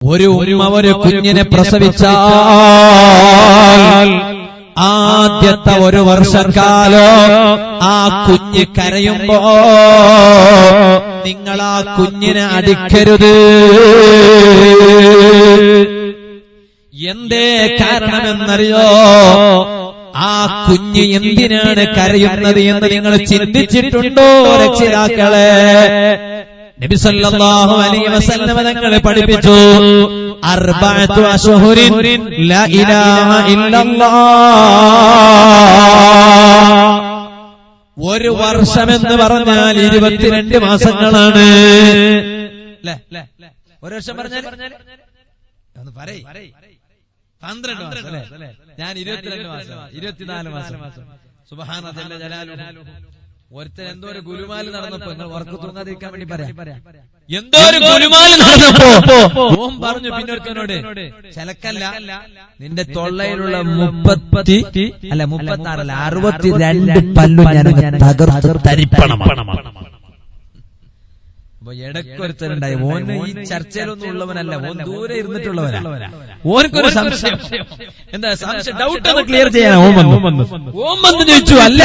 ഒരു ഉമ്മ ഒരു കുഞ്ഞിനെ പ്രസവിച്ചാൽ ആദ്യത്തെ ഒരു വർഷക്കാലം ആ കുഞ്ഞ് കരയുമ്പോ നിങ്ങൾ ആ കുഞ്ഞിനെ അടിക്കരുത്. എന്തേ കാരണമെന്നറിയോ? ആ കുഞ്ഞ് എന്തിനാണ് കരയുന്നത് എന്ന് നിങ്ങൾ ചിന്തിച്ചിട്ടുണ്ടോ രക്ഷിതാക്കളെ? നബി സല്ലല്ലാഹു അലൈഹി വസല്ലം തങ്ങൾ പഠിപ്പിച്ചു, അർബഅതു അശ്ഹുരിൻ ലാ ഇലാഹ ഇല്ലല്ലാഹ്. ഒരു വർഷമെന്ന് പറഞ്ഞാൽ 22 മാസങ്ങളാണ്. ഒരു വർഷം പറഞ്ഞാൽ ഒന്ന് പറയ്, 12 മാസം അല്ലേ? ഞാൻ 22 മാസം 24 മാസം. സുബ്ഹാന ജല്ല ജലാലുഹു. ഒരുത്തൻ എന്തോ ഒരു ഗുലുമാല് നടന്നപ്പോ, നിങ്ങൾ വർക്ക് തൂങ്ങാതിരിക്കാൻ വേണ്ടി പറയാം, എന്തോ ഒരു ഗുലുമാല് നടന്നപ്പോ ഓം പറഞ്ഞു പിന്നൊരുത്തനോട്, ചിലക്കല്ല നിന്റെ തൊള്ളയിലുള്ള 62 പല്ലു ഞാൻ തകർത്ത് തരിപ്പണം. അപ്പൊ ഇടയ്ക്കൊരുത്തനുണ്ടായി, ഓന് ഈ ചർച്ചയിലൊന്നും ഉള്ളവനല്ല, ഓൻ ദൂരെ ഇരുന്നിട്ടുള്ളവനാ. ഓനക്കൊരു സംശയം, എന്താ സംശയം, ഡൗട്ട് ഒന്ന് ക്ലിയർ ചെയ്യാൻ ഓം വന്ന് ചോദിച്ചു, അല്ല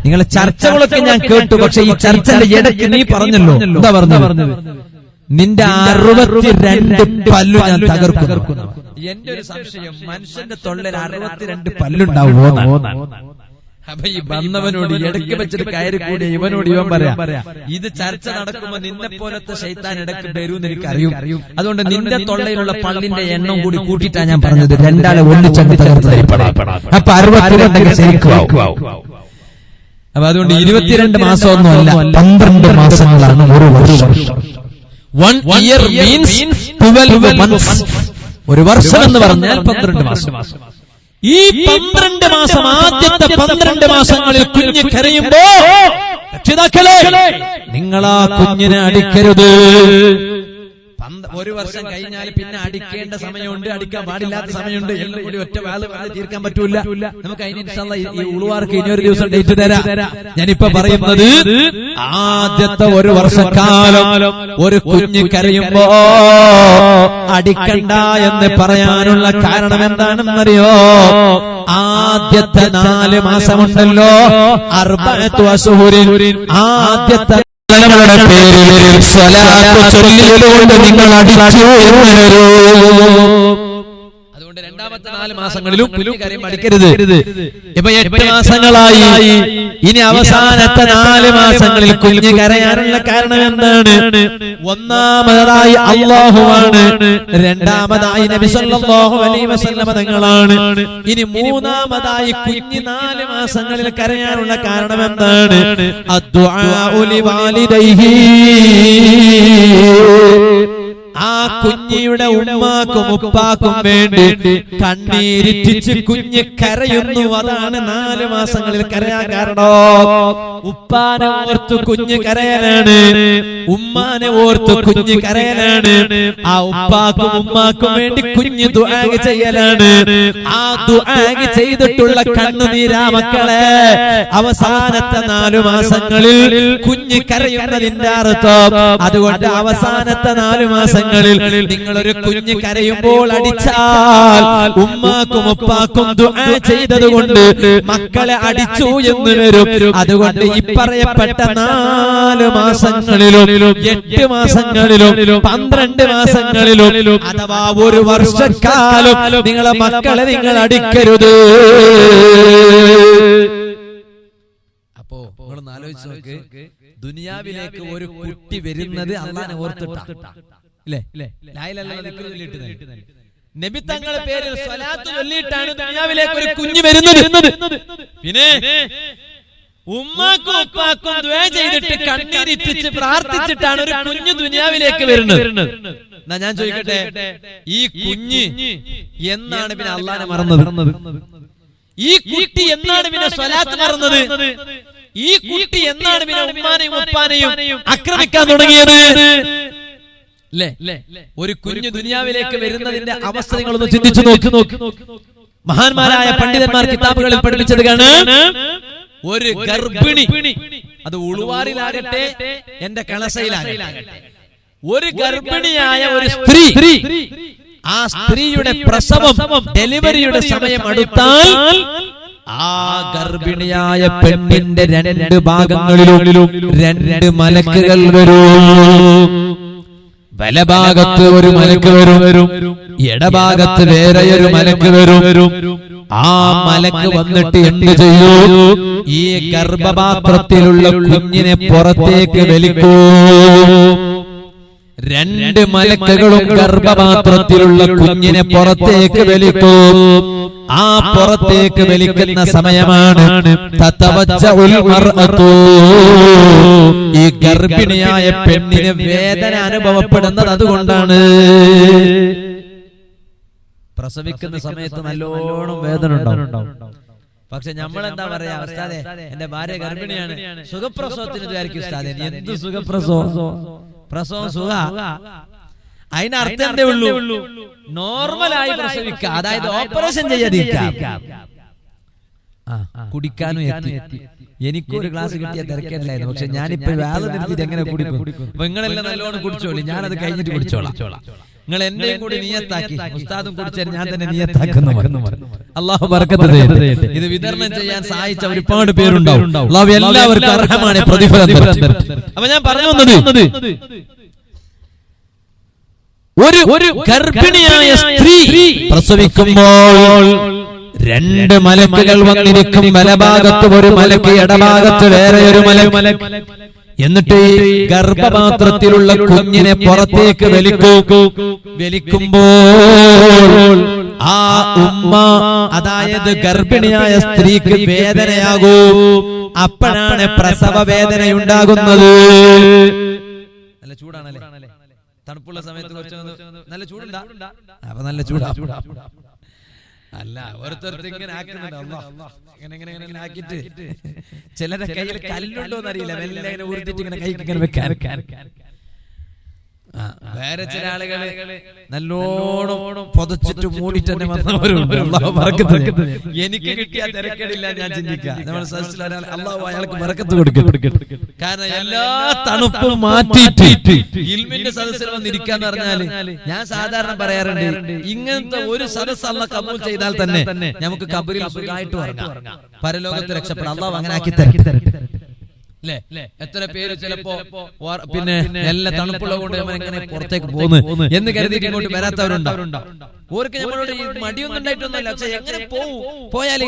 നിങ്ങളെ ചർച്ചകളൊക്കെ ഞാൻ കേട്ടു, പക്ഷെ ഈ ചർച്ചയുടെ ഇടയ്ക്ക് നീ പറഞ്ഞല്ലോ, എന്താ പറഞ്ഞത്? നിന്റെ 62 പല്ലു ഞാൻ തകർക്കും. എന്റെ ഒരു സംശയം, മനുഷ്യന്റെ തൊള്ളയിൽ 62 പല്ലുണ്ടാവുമോ? അപ്പൊ ഈ വന്നവനോട് ഇടയ്ക്ക് വെച്ചിട്ട് കയറി കൂടി ഇവനോട് ഇവൻ പറയാം, ഇത് ചർച്ച നടക്കുമ്പോ നിന്നെ പോലത്തെ ശൈത്താൻ ഇടയ്ക്ക് വരൂന്ന് എനിക്കറിയും, അതുകൊണ്ട് നിന്റെ തൊള്ളയിലുള്ള പള്ളിന്റെ എണ്ണം കൂടി കൂട്ടിയിട്ടാണ് ഞാൻ പറഞ്ഞത്, രണ്ടാളെ ഒന്നിച്ചങ്ങ് തകർത്ത് തരിപ്പണം. അപ്പൊ 62 ശരിക്കും. അപ്പൊ അതുകൊണ്ട് 22 മാസമൊന്നുമല്ല, 12 മാസങ്ങളാണ് ഒരു വർഷം. 1 year means 12 months. ഒരു വർഷം എന്ന് പറഞ്ഞാൽ 12 മാസം. ഈ 12 മാസം, ആദ്യത്തെ 12 മാസങ്ങളിൽ കുഞ്ഞ് കരയുമ്പോ രക്ഷിതാക്കളെ നിങ്ങളാ കുഞ്ഞിനെ അടിക്കരുത്. ഒരു വർഷം കഴിഞ്ഞാൽ പിന്നെ അടിക്കേണ്ട സമയമുണ്ട്, അടിക്കാൻ പാടില്ലാത്ത സമയമുണ്ട്, എല്ലാം കൂടി ഒറ്റ വാല് തീർക്കാൻ പറ്റൂല. നമുക്ക് അതിന് ഇൻഷാല്ലാഹ് ഈ ഉളുവാർക്ക് ഇനി ഒരു ദിവസം ഡേറ്റ് തരാം. ഞാനിപ്പോ പറയുന്നത്, ആദ്യത്തെ ഒരു വർഷക്കാലം ഒരു കുഞ്ഞ് കരയുമ്പോ അടിക്കണ്ട എന്ന് പറയാനുള്ള കാരണം എന്താണെന്നറിയോ? ആദ്യത്തെ 4 മാസമുണ്ടല്ലോ, അർബഅതു അശ്ഹുരിൻ, ആദ്യത്തെ പേരിൽ സ്വലാത്ത് ചൊല്ലിയതുകൊണ്ട് നിങ്ങൾ അടിച്ചു എന്ന് വരൂ. അതുകൊണ്ട് രണ്ടാമത്തെ 4 മാസങ്ങളിലും കുഞ്ഞ് കരയുമ്പോൾ അടിക്കരുത്. ഇപ്പൊ 8 മാസങ്ങളായി, ഇനി അവസാനത്തെ 4 മാസങ്ങളിൽ കുഞ്ഞ് കരയാനുള്ള കാരണം എന്താണ്? ഒന്നാമതായി അല്ലാഹുവാണ്, രണ്ടാമതായി നബി സല്ലല്ലാഹു അലൈഹി വസല്ലം തങ്ങളാണ്, ഇനി മൂന്നാമതായി കുഞ്ഞ് 4 മാസങ്ങളിൽ കരയാനുള്ള കാരണം എന്താണ്? അദ്ദുആഉ ലിവാലിദൈഹി. ആ കുഞ്ഞിയുടെ ഉമ്മാക്കും ഉപ്പാക്കും വേണ്ടി കണ്ണീരിറ്റിച്ച് കുഞ്ഞ് കരയുന്നു. അതാണ് 4 മാസങ്ങളിൽ കരയാൻ കാരണം. ഉപ്പാനെ ഓർത്ത് കുഞ്ഞ് കരയലാണ്, ഉമ്മാനെ ഓർത്ത് കുഞ്ഞ് കരയലാണ്. ആ ഉപ്പാക്കും ഉമ്മാക്കും വേണ്ടി കുഞ്ഞ് ദുആ ചെയ്യലാണ്. ആ ദുആ ചെയ്തിട്ടുള്ള കണ്ണുനീരാ മക്കളെ അവസാനത്തെ 4 മാസങ്ങളിൽ കുഞ്ഞ് കരയുന്നതിന്റെ അർത്ഥം. അതുകൊണ്ട് അവസാനത്തെ 4 മാസങ്ങളിൽ നിങ്ങളൊരു കുഞ്ഞ് കരയുമ്പോൾ അടിച്ചാൽ ഉമ്മാക്കും ഉപ്പാക്കും ദുആ ചെയ്തതുകൊണ്ട് മക്കളെ അടിച്ചു എന്ന് വരും. അതുകൊണ്ട് ഈ പറയപ്പെട്ട 4 മാസങ്ങളിലും 8 മാസങ്ങളിലും 12 മാസങ്ങളിലും അഥവാ ഒരു വർഷക്കാലം നിങ്ങളെ മക്കളെ നിങ്ങൾ അടിക്കരുത്. അപ്പോ നിങ്ങളൊന്ന് ആലോചിച്ച് നോക്ക്, ദുനിയാവിലേക്ക് ഒരു കുട്ടി വരുന്നത് അല്ലാഹുവിനെ ഓർത്തിട്ടാ, ലാ ഇലാഹ ഇല്ലല്ലാഹ് നബി തങ്ങളുടെ പേരിൽ സ്വലാത്ത് ചൊല്ലിയിട്ടാണ് ദുനിയാവിലേക്ക് ഒരു കുഞ്ഞ് വരുന്നത്. പിന്നെ ഉമ്മാക്കും ഉപ്പാക്കും ദുആ ചെയ്തിട്ട് കണ്ണീരിറ്റിച്ച് പ്രാർത്ഥിച്ചിട്ടാണ് ഒരു കുഞ്ഞ് ദുനിയാവിലേക്ക് വരുന്നത്. എന്നാ ഞാൻ ചോദിക്കട്ടെ, ഈ കുഞ്ഞ് എന്നാണ് പിന്നെ അല്ലാഹുവിനെ മറന്നത്? ഈ കുട്ടി എന്നാണ് പിന്നെ സ്വലാത്ത് മറന്നത്? ഈ കുട്ടി എന്നാണ് പിന്നെ ഉമ്മാനെയും ഉപ്പാനെയും ആക്രമിക്കാൻ തുടങ്ങിയത്? ഒരു കുഞ്ഞ് ദുനിയാവിലേക്ക് വരുന്നതിന്റെ അവസ്ഥ നിങ്ങളൊന്ന് ചിന്തിച്ചു നോക്ക്. മഹാന്മാരായ പണ്ഡിതന്മാർ കിതാബുകളിൽ പഠിപ്പിച്ചത് കാണാം, ഒരു ഗർഭിണി, അത് ഉളുവാറിലാകട്ടെ എന്റെ കളസയിലാകട്ടെ, ഒരു ഗർഭിണിയായ ഒരു സ്ത്രീ, ആ സ്ത്രീയുടെ പ്രസവം ഡെലിവറിയുടെ സമയം അടുത്താൽ ആ ഗർഭിണിയായ പെണ്ണിന്റെ രണ്ട് ഭാഗങ്ങളിലും രണ്ട് മലക്കുകൾ വരും. വലഭാഗത്ത് ഒരു മലക്ക് വരും, ഇടഭാഗത്ത് വേറെയൊരു മലക്ക് വരും. ആ മലക്ക് വന്നിട്ട് എന്ത് ചെയ്യൂ? ഈ ഗർഭപാത്രത്തിലുള്ള കുഞ്ഞിനെ പുറത്തേക്ക് വലിക്കൂ. രണ്ട് മലക്കുകളും ഗർഭപാത്രത്തിലുള്ള കുഞ്ഞിനെ പുറത്തേക്ക് വലിക്കൂ. ആ പുറത്തേക്ക് വലിക്കുന്ന സമയമാണ് ഈ ഗർഭിണിയായ പെണ്ണിന് വേദന അനുഭവപ്പെടുന്നത്. അതുകൊണ്ടാണ് പ്രസവിക്കുന്ന സമയത്ത് നല്ലോണം വേദന ഉണ്ടാവും. പക്ഷെ നമ്മളെന്താ പറയാ, ഉസ്താദേ എന്റെ ഭാര്യ ഗർഭിണിയാണ്, സുഖപ്രസവത്തിന് വിചാരിക്കും. ഉസ്താദേ എന്ത് സുഖപ്രസവം? പ്രസവം സുഖ? അതിനർത്ഥം എന്തേ ഉള്ളൂ? നോർമലായി പ്രസവിക്കുക, അതായത് ഓപ്പറേഷൻ ചെയ്യാതിരിക്കാം. കുടിക്കാനും എത്തി. എനിക്കൊരു ഗ്ലാസ് കിട്ടിയ തിരക്കേണ്ടില്ലായിരുന്നു. പക്ഷെ ഞാനിപ്പോ വേറെ നിർത്തിയിട്ട് എങ്ങനെ കുടിക്കും? അപ്പൊ നിങ്ങളെല്ലാം നല്ലോണം കുടിച്ചോളി, ഞാനത് കഴിഞ്ഞിട്ട് കുടിച്ചോളാം. നിങ്ങൾ എന്റെയും കൂടി നിയത്താക്കി, ഉസ്താദും കുടിച്ചാൽ ഞാൻ തന്നെ നിയത്താക്കുന്നു. അല്ലാഹു ബർക്കത്ത് ചെയ്യട്ടെ. ഇത് വിതരണം ചെയ്യാൻ സഹായിച്ച ഒരുപാട് പേരുണ്ടാവും. അല്ലാഹു എല്ലാവർക്കും അർഹമായ പ്രതിഫലം തരട്ടെ. അപ്പൊ ഞാൻ പറഞ്ഞു വന്നത്, ഒരു ഗർഭിണിയായ സ്ത്രീ പ്രസവിക്കുമ്പോൾ രണ്ട് മലക്കുകൾ വന്നിരിക്കും. വലഭാഗത്ത് ഒരു മലക്ക്, ഇടഭാഗത്ത് വേറെ ഒരു മലക്ക്. എന്നിട്ട് ഈ ഗർഭപാത്രത്തിലുള്ള കുഞ്ഞിനെ പുറത്തേക്ക് വലിക്കുമ്പോൾ ആ ഉമ്മ, അതായത് ഗർഭിണിയായ സ്ത്രീക്ക് വേദനയാകൂ. അപ്പോഴാണ് പ്രസവ വേദനയുണ്ടാകുന്നത്. നല്ല ചൂടാണല്ലേ? തണുപ്പുള്ള സമയത്ത് കുറച്ച് നല്ല ചൂടുണ്ടാ? അപ്പൊ നല്ല ചൂടാ. അല്ല, ഓരോരുത്തർക്ക് ഇങ്ങനെ ആക്കുന്നുണ്ട്. ഇങ്ങനെ ആക്കിട്ട് ചിലരുടെ കയ്യിൽ കല്ലുണ്ടോന്ന് അറിയില്ല, മെല്ലെ ഇങ്ങനെ ഊർത്തിട്ട് ഇങ്ങനെ കൈക്ക് ഇങ്ങനെ വെക്കാൻ. വേറെ ചില ആളുകള് നല്ലോണം പൊതച്ചിട്ട് മൂടിട്ട് തന്നെ വന്നവരുണ്ട്. എനിക്ക് കിട്ടിയ തിരക്കേടില്ല ഞാൻ ചിന്തിക്കാം. അള്ളാഹു അയാൾക്ക് ബറക്കത്ത് കൊടുക്കും. കാരണം എല്ലാ തണുപ്പും മാറ്റിയിട്ട് ഇൽമിന്റെ സദസ്സിൽ വന്നിരിക്കാന്ന് പറഞ്ഞാല് ഞാൻ സാധാരണ പറയാറുണ്ട്, ഇങ്ങനത്തെ ഒരു സദസ്സ് അള്ളാഹ് കബൂൽ ചെയ്താൽ തന്നെ നമുക്ക് കബറിൽ സുഖമായിട്ട് ഉറങ്ങാം, പരലോകത്ത് രക്ഷപ്പെടാം. അള്ളാഹു അങ്ങനെ ആക്കി തരട്ടെ. എത്ര പേര് ചിലപ്പോ പിന്നെ എല്ലാ തണുപ്പുള്ള കൊണ്ട് എങ്ങനെ പുറത്തേക്ക് പോകുന്നു എന്ന് കരുതിയിട്ട് ഇങ്ങോട്ട് വരാത്തവരുണ്ടാവും. ഓർക്ക് നമ്മളോട് ഈ മടിയൊന്നും ഉണ്ടായിട്ടൊന്നുമില്ല. പക്ഷെ എങ്ങനെ പോയാൽ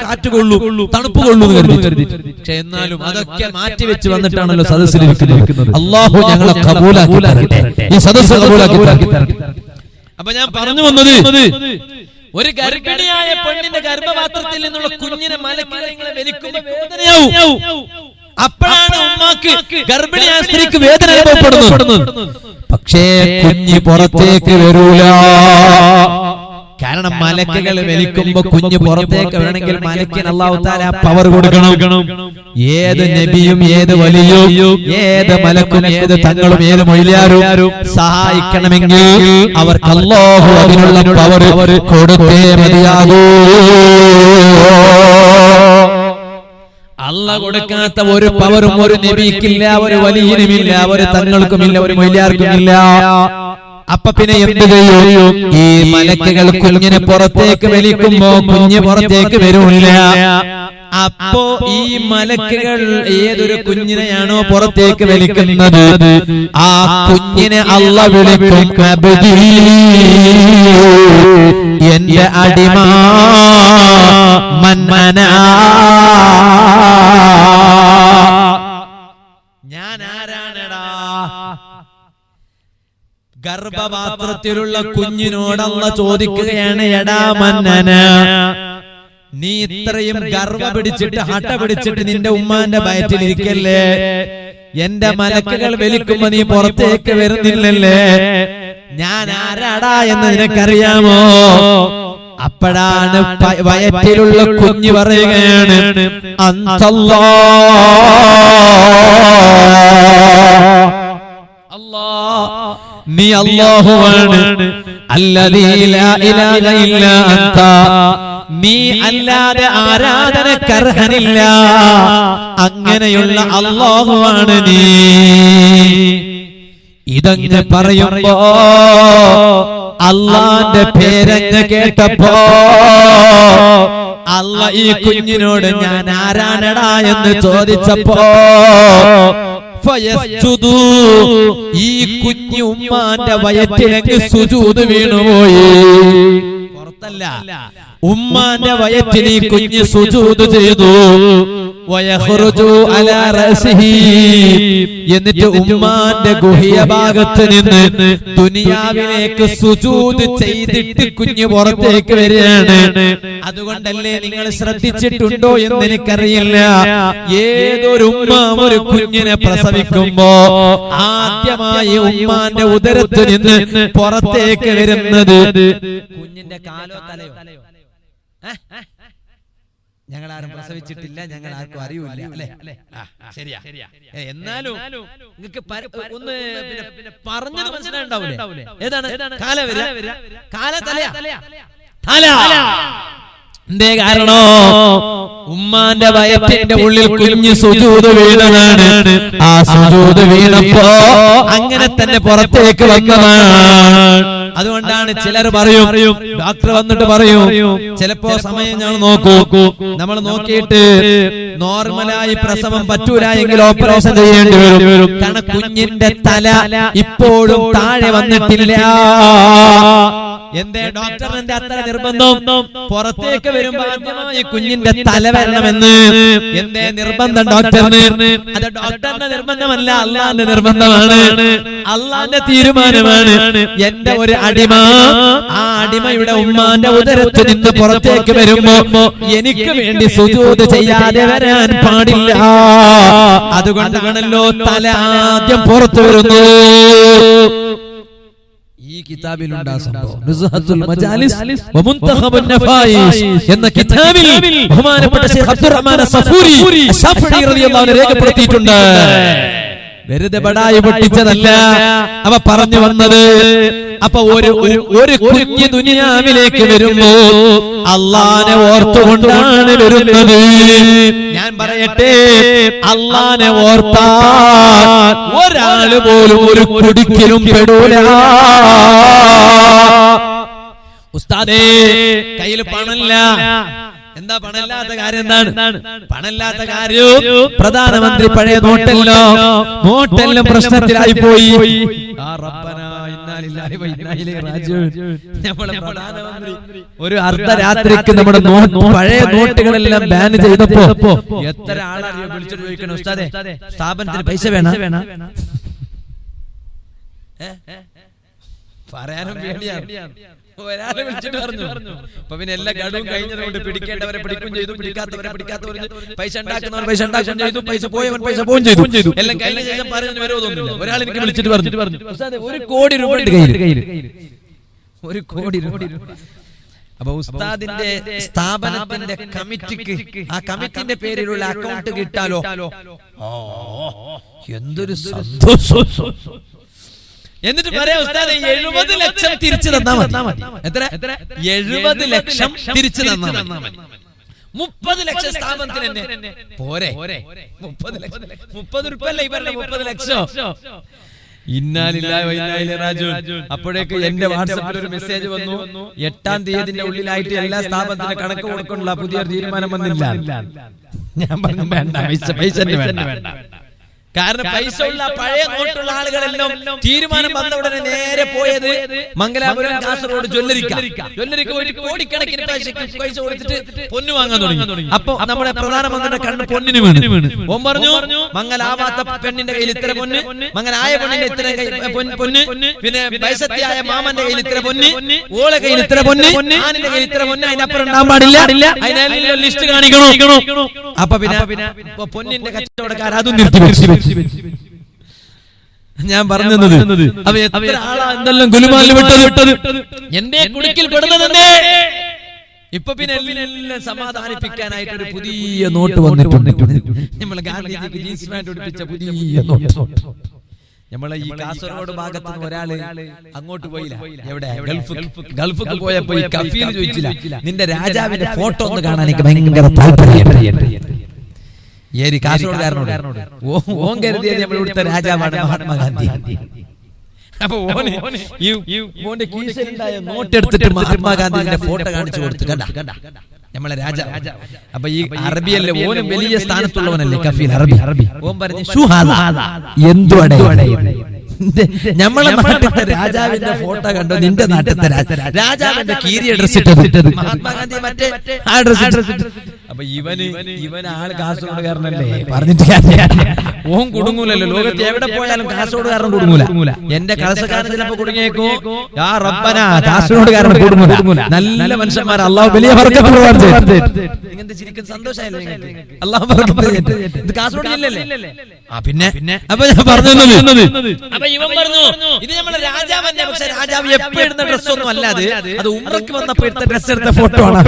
കാറ്റ് കൊള്ളൂ, തണുപ്പ് കൊള്ളൂ എന്ന് കരുതി. പക്ഷെ എന്നാലും അതൊക്കെ മാറ്റിവെച്ച് വന്നിട്ടാണല്ലോ സദസ്സിലിരിക്കുന്നത്. അല്ലാഹു ഞങ്ങളെ ഖബൂലാക്കി തരട്ടെ, ഈ സദസ്സ് ഖബൂലാക്കി തരട്ടെ. അപ്പൊ ഞാൻ പറഞ്ഞു വന്നത്, ഒരു ഗർഭിണിയായ പെണ്ണിന്റെ ഗർഭപാത്രത്തിൽ നിന്നുള്ള കുഞ്ഞിനെ മലക്കുകൾ ഇങ്ങനെ വലിക്കുമ്പോൾ വേദനയാവും. അപ്പോഴാണ് ഉമ്മാക്ക്, ഗർഭിണിയായ സ്ത്രീക്ക് വേദന അനുഭവപ്പെടുന്നത്. പക്ഷേ കുഞ്ഞ് പുറത്തേക്ക് വരൂല. കാരണം മലക്കുകൾ വലിക്കുമ്പോ കുഞ്ഞ് പുറത്തേക്ക് വരണമെങ്കിൽ മലക്കിന് അല്ലാഹു തആല പവർ കൊടുക്കണം. ഏത് നബിയും ഏത് വലിയും ഏത് മലക്കും ഏത് തങ്ങളും ഏത് മൊയ്ലിയാരും സഹായിക്കണമെങ്കിൽ അവർക്ക് അല്ലാഹു അതിനുള്ള പവർ കൊടുത്തേ മതിയാകൂ. അല്ലാഹു കൊടുക്കാത്ത ഒരു പവറും ഒരു നബിക്കില്ല, ഒരു വലിയനുമില്ല, ഒരു തങ്ങൾക്കുമില്ല, ഒരു മൊയ്ലിയാർക്കുമില്ല. അപ്പൊ പിന്നെ എന്ത് ചെയ്യും? ഈ മലക്കുകൾ കുഞ്ഞിനെ പുറത്തേക്ക് വലിക്കുമ്പോ കുഞ്ഞ് പുറത്തേക്ക് വരൂല്ല. അപ്പോ ഈ മലക്കുകൾ ഏതൊരു കുഞ്ഞിനെയാണോ പുറത്തേക്ക് വലിക്കുന്നത്, ആ കുഞ്ഞിനെ അല്ലാഹു വിളിക്കും അബ്ദീ, എന്റെ അടിമ, മൻമനാ, ഞാൻ ആരാണടാ? ഗർഭപാത്രത്തിലുള്ള കുഞ്ഞിനോട് അല്ലാഹു ചോദിക്കുകയാണ്, എടാ മന്നന, നീ ഇത്രയും ഗർഭ പിടിച്ചിട്ട് ഹട്ട പിടിച്ചിട്ട് നിന്റെ ഉമ്മാന്റെ വയറ്റിലിരിക്കല്ലേ? എന്റെ മലക്കുകൾ വലിക്കുമ്പോ നീ പുറത്തേക്ക് വരുന്നില്ലല്ലേ? ഞാൻ ആരാടാ എന്ന് നിനക്കറിയാമോ? അപ്പോഴാണ് വയറ്റിലുള്ള കുഞ്ഞ് പറയുകയാണ്, നീ അല്ലാഹുവാണ്, അല്ലദീ ലാ ഇലാഹ ഇല്ലാ അൻത, നീ അല്ലാതെ ആരാധനക്കർഹനില്ല, അങ്ങനെയുള്ള അല്ലാഹുവാണ് നീ. ഇതങ്ങ് പറയുമ്പോ അള്ളാന്റെ പേരങ്ങ് കേട്ടപ്പോ അല്ല ഈ കുഞ്ഞിനോട് ഞാൻ ആരാനടാ എന്ന് ചോദിച്ചപ്പോ ഈ കുഞ്ഞു ഉമ്മാന്റെ വയറ്റിലേക്ക് സുജൂദ് വീണുപോയി. പുറത്തല്ല, ഉമ്മാന്റെ വയറ്റിൽ ഈ കുഞ്ഞ് സുജൂദ് ചെയ്തു. എന്നിട്ട് ഉമ്മാന്റെ ഗുഹ്യ ഭാഗത്ത് നിന്ന് ദുനിയാവിലേക്ക് സുജൂദ് ചെയ്തിട്ട് കുഞ്ഞ് പുറത്തേക്ക് വരികയാണ്. അതുകൊണ്ടല്ലേ നിങ്ങൾ ശ്രദ്ധിച്ചിട്ടുണ്ടോ എന്ന് എനിക്കറിയില്ല, ഏതൊരു ഉമ്മ ഒരു കുഞ്ഞിനെ പ്രസവിക്കുമ്പോ ആദ്യമായി ഉമ്മാന്റെ ഉദരത്തിൽ നിന്ന് പുറത്തേക്ക് വരുന്നത് കുഞ്ഞിന്റെ കാലോ തലയോ? ഞങ്ങൾ ആരും പ്രസവിച്ചിട്ടില്ല, ഞങ്ങൾ ആർക്കും അറിയില്ല അല്ലെ? ശരിയാ. എന്നാലും നിങ്ങൾക്ക് ഒന്ന് പറഞ്ഞത് മനസ്സിലാണ്ടാവൂലേ? ഏതാണ് കാല വര? കാല തലയാ? തല. എന്തേ കാരണോ? ഉമ്മാന്റെ വയറ്റിന്റെ ഉള്ളിൽ കുഞ്ഞ് സുജൂദ് വീണതാണ്. ആ സുജൂദ് വീണപ്പോ അങ്ങനെ തന്നെ പുറത്തേക്ക് വന്നതാണ്. അതുകൊണ്ടാണ് ചിലർ പറയും, ഡോക്ടർ വന്നിട്ട് പറയും, ചിലപ്പോ സമയം ഞങ്ങൾ നോക്കൂ, നമ്മൾ നോക്കിയിട്ട് നോർമലായി പ്രസവം പറ്റൂല എങ്കിൽ ഓപ്പറേഷൻ ചെയ്യേണ്ടി വരും. കാരണം കുഞ്ഞിന്റെ തല ഇപ്പോഴും താഴെ വന്നിട്ടില്ല. എന്തേ ഡോക്ടറിന്റെ അത്ര നിർബന്ധം? പുറത്തേക്ക് വരുമ്പോ ആദ്യമായി കുഞ്ഞിന്റെ തല വരണമെന്ന്. എന്തേ നിർബന്ധം ഡോക്ടറിന്? അത് ഡോക്ടറിന്റെ നിർബന്ധമല്ല, അള്ളാന്റെ നിർബന്ധമാണ്, അള്ളാന്റെ തീരുമാനമാണ്. എന്റെ ഒരു അടിമ, ആ അടിമയുടെ ഉമ്മാന്റെ ഉദരത്തിൽ നിന്ന് പുറത്തേക്ക് വരുമ്പോ എനിക്ക് വേണ്ടി സുജൂദ് ചെയ്യാതെ വരാൻ പാടില്ല. അതുകൊണ്ടാണല്ലോ തല ആദ്യം പുറത്തു വരുന്നു. ഈ കിതാബിലുണ്ട് ആ സംഭവം. നുസ്ഹത്തുൽ മജാലിസ് വ മുൻതഖബുൻ നഫായിസ് എന്ന കിതാബിൽ ബഹുമാനപ്പെട്ട ശൈഖ് അബ്ദുറഹ്മാൻ അസ്സഫൂരി അശ്ശാഫിഈ റളിയല്ലാഹു അൻഹു രേഖപ്പെടുത്തിയിട്ടുണ്ട്. വെറുതെ ബടായി പൊട്ടിച്ചതല്ല അവ പറഞ്ഞു വന്നത്. അപ്പൊ ഒരു കുഞ്ഞ് ദുനിയാവിലേക്ക് വരുമ്പോ അള്ളാനെ ഓർത്തുകൊണ്ടാണ് വരുന്നത്. ഞാൻ പറയട്ടെ, അള്ളാനെ ഓർത്താൽ ഒരാള് പോലും ഒരു കുടിക്കലും പെടൂല. ഉസ്താദേ കയ്യിൽ പണല്ല. എന്താ പണമില്ലാത്ത കാര്യം? എന്താണ് പണമില്ലാത്ത കാര്യം? പ്രധാനമന്ത്രി പഴയ നോട്ടെല്ലാം പ്രശ്നത്തിലായി പോയി. നമ്മളെ പ്രധാനമന്ത്രി ഒരു അർദ്ധരാത്രിക്ക് നമ്മുടെ പഴയ നോട്ടുകളെല്ലാം ബാൻ ചെയ്തപ്പോ എത്ര ആളറിയോ വിളിച്ചിട്ട് ചോദിക്കണം, ഉസ്താദേ സ്ഥാപനത്തിന് പൈസ വേണം? പറയാനും പേടിയാണ്. ഒരാളെ വിളിച്ചിട്ട് പറഞ്ഞു. അപ്പൊ പിന്നെ എല്ലാ ഗഡുവും കഴിഞ്ഞതുകൊണ്ട് പിടിക്കേണ്ടവരെ പിടിക്കും ചെയ്തു, പിടിക്കാത്തവരെ പിടിക്കാത്തവർ, പൈസ ഉണ്ടാക്കുന്നവർ പൈസ ഉണ്ടാക്കുകയും ചെയ്തു, പൈസ പോയവൻ പൈസ പോവുകയും ചെയ്തു. എല്ലാം കഴിഞ്ഞ ശേഷം പറയുന്നതിന് വിരോധമൊന്നുമില്ല. ഒരാൾ എനിക്ക് വിളിച്ചിട്ട് പറഞ്ഞു, 1 കോടി രൂപ കയ്യിൽ, 1 കോടി രൂപ. അപ്പൊ ഉസ്താദിന്റെ സ്ഥാപനത്തിന്റെ കമ്മിറ്റിക്ക് ആ കമ്മിറ്റിന്റെ പേരിലുള്ള അക്കൗണ്ട് കിട്ടാലോ? എന്തൊരു സന്തോഷം. എന്നിട്ട് പറയാം, ഉസ്താദേ 70 ലക്ഷം തിരിച്ചു തന്നാ മതി. എത്ര? 70 ലക്ഷം തിരിച്ചു തന്നാ മതി. 30 ലക്ഷം സ്ഥാപനത്തിന് തന്നെ പോരെ? 30 ലക്ഷം, 30 രൂപയല്ല ഇവരുടെ 30 ലക്ഷം. ഇന്നാ ലില്ലാഹി വ ഇന്നാ ഇലൈഹി റാജിഊൻ. അപ്പോഴേക്ക് എന്റെ വാട്സാപ്പിൽ ഒരു മെസ്സേജ് വന്നു, 8-ാം തീയതിന്റെ ഉള്ളിലായിട്ട് എല്ലാ സ്ഥാപനത്തിന് കണക്ക് കൊടുക്കാനുള്ള പുതിയ തീരുമാനം വന്നില്ല. ഞാൻ പറഞ്ഞു വേണ്ട, പൈസ വേണ്ട. കാരണം പൈസ ഉള്ള പഴയ നോട്ടുള്ള ആളുകളെല്ലാം തീരുമാനം വന്ന ഉടനെ നേരെ പോയത് മംഗലാപുരം, കാസർഗോഡ് ജ്വല്ലരിക്ക് പോയിട്ട് കോടിക്കണക്കിന് പൈസ കൊടുത്തിട്ട് പൊന്നു വാങ്ങാൻ തുടങ്ങി. അപ്പൊ നമ്മുടെ പ്രധാനമന്ത്രിയുടെ കണ്ണ് പൊന്നിന് വീണ്. ഓൻ പറഞ്ഞു, മംഗലാവാത്ത പെണ്ണിന്റെ കയ്യിൽ ഇത്ര പൊന്ന്, മംഗലായ പെണ്ണിന്റെ ഇത്ര പൊന്ന്, പിന്നെ പൈസത്തിയായ മാമന്റെ കയ്യിൽ ഇത്ര പൊന്ന്, ഓളെ കയ്യിൽ ഇത്ര പൊന്ന്, ആനിന്റെ കയ്യിൽ ഇത്ര പൊന്ന്, അതിനപ്പുറം ഉണ്ടാകാൻ പാടില്ല. അതിനെല്ലാം ലിസ്റ്റ് കാണിക്കണം. അപ്പൊ പിന്നെ പൊന്നിന്റെ കച്ചവടക്കാർ അതും നിർത്തി. ഞാൻ പറഞ്ഞത് അവ എത്ര ആളാ എന്തെല്ലാം ഗുലുമാലിൽ വിട്ടത്, എന്റെ കുടുക്കിൽ പെടുന്നതെന്നേ. ഇപ്പൊ പിന്നെ എല്ലാം സമാധാനിപ്പിക്കാനായിട്ട് ഒരു പുതിയ നോട്ട് വന്നിട്ടുണ്ട്. നമ്മളെ ഗാന്ധിജിക്ക് ജീൻസ് പാന്റ് ഉടുപ്പിച്ച പുതിയ നോട്ട്. നമ്മളെ ഈ കാസർഗോഡ് ഭാഗത്ത് നിന്ന് ഒരാള് അങ്ങോട്ട് പോയില്ല. എവിടെ? ഗൾഫിൽ പോയപ്പോ ഈ കഫീൽ ചോദിച്ചില്ല, നിന്റെ രാജാവിന്റെ ഫോട്ടോ ഒന്ന് കാണാൻ എനിക്ക് ഭയങ്കര താല്പര്യം. കാസർഗോഡുകാരനോട് ഓൻ കരുതിയത് നമ്മൾ ഇവിടുത്തെ രാജാവാണ് മഹാത്മാഗാന്ധി. അപ്പൊ മോന്റെ കീശയിലുണ്ടായ നോട്ട് എടുത്തിട്ട് മഹാത്മാഗാന്ധിന്റെ ഫോട്ടോ കാണിച്ചു കൊടുത്തു. കണ്ട നമ്മളെ രാജ. അപ്പൊ ഈ അറബിയല്ലേ, ഓനും വലിയ സ്ഥാനത്തുള്ളവനല്ലേ കഫീൽ അറബി. ഓൻ പറഞ്ഞു എന്തുവാടെ നമ്മളെ നാട്ടിലത്തെ രാജാവിന്റെ ഫോട്ടോ കണ്ടോ, നിന്റെ നാട്ടിലത്തെ രാജാവിന്റെ കീരിയ ഡ്രസ് ഇട്ടത് മഹാത്മാഗാന്ധി മറ്റേ ആ ഡ്രസ്. അപ്പൊ ഇവന് ആള് കാസർഗോഡുകാരനല്ലേ, പറഞ്ഞിട്ട് ഓൻ കുടുങ്ങൂലല്ലോ. ലോകത്ത് എവിടെ പോയാലും കാസർഗോഡുകാരൻ കുടുങ്ങൂല. എന്റെ കളസക്കാരൻ ചിലപ്പോ കുടുങ്ങിയേക്കോ, യാ റബ്ബന കാസർഗോഡുകാരൻ കുടുങ്ങൂല. നല്ല മനുഷ്യന്മാർ അള്ളാഹു വലിയ ഇങ്ങനത്തെ ചിരിക്കുന്ന സന്തോഷമായില്ലേ നിങ്ങൾക്ക്? അള്ളാഹു ഇത് കാസർഗോഡ് ജില്ലല്ലേ. പിന്നെ അപ്പൊ ഞാൻ പറഞ്ഞു, അപ്പൊ ഇവൻ പറഞ്ഞു ഇത് നമ്മളെ രാജാവന്നെ. പക്ഷെ രാജാവ് എപ്പോ ഇടുന്ന ഡ്രസ്സൊന്നും അല്ലാതെ അത് ഉംറയ്ക്ക് വന്നപ്പോ എടുത്ത ഡ്രസ് എടുത്ത ഫോട്ടോ ആണ്.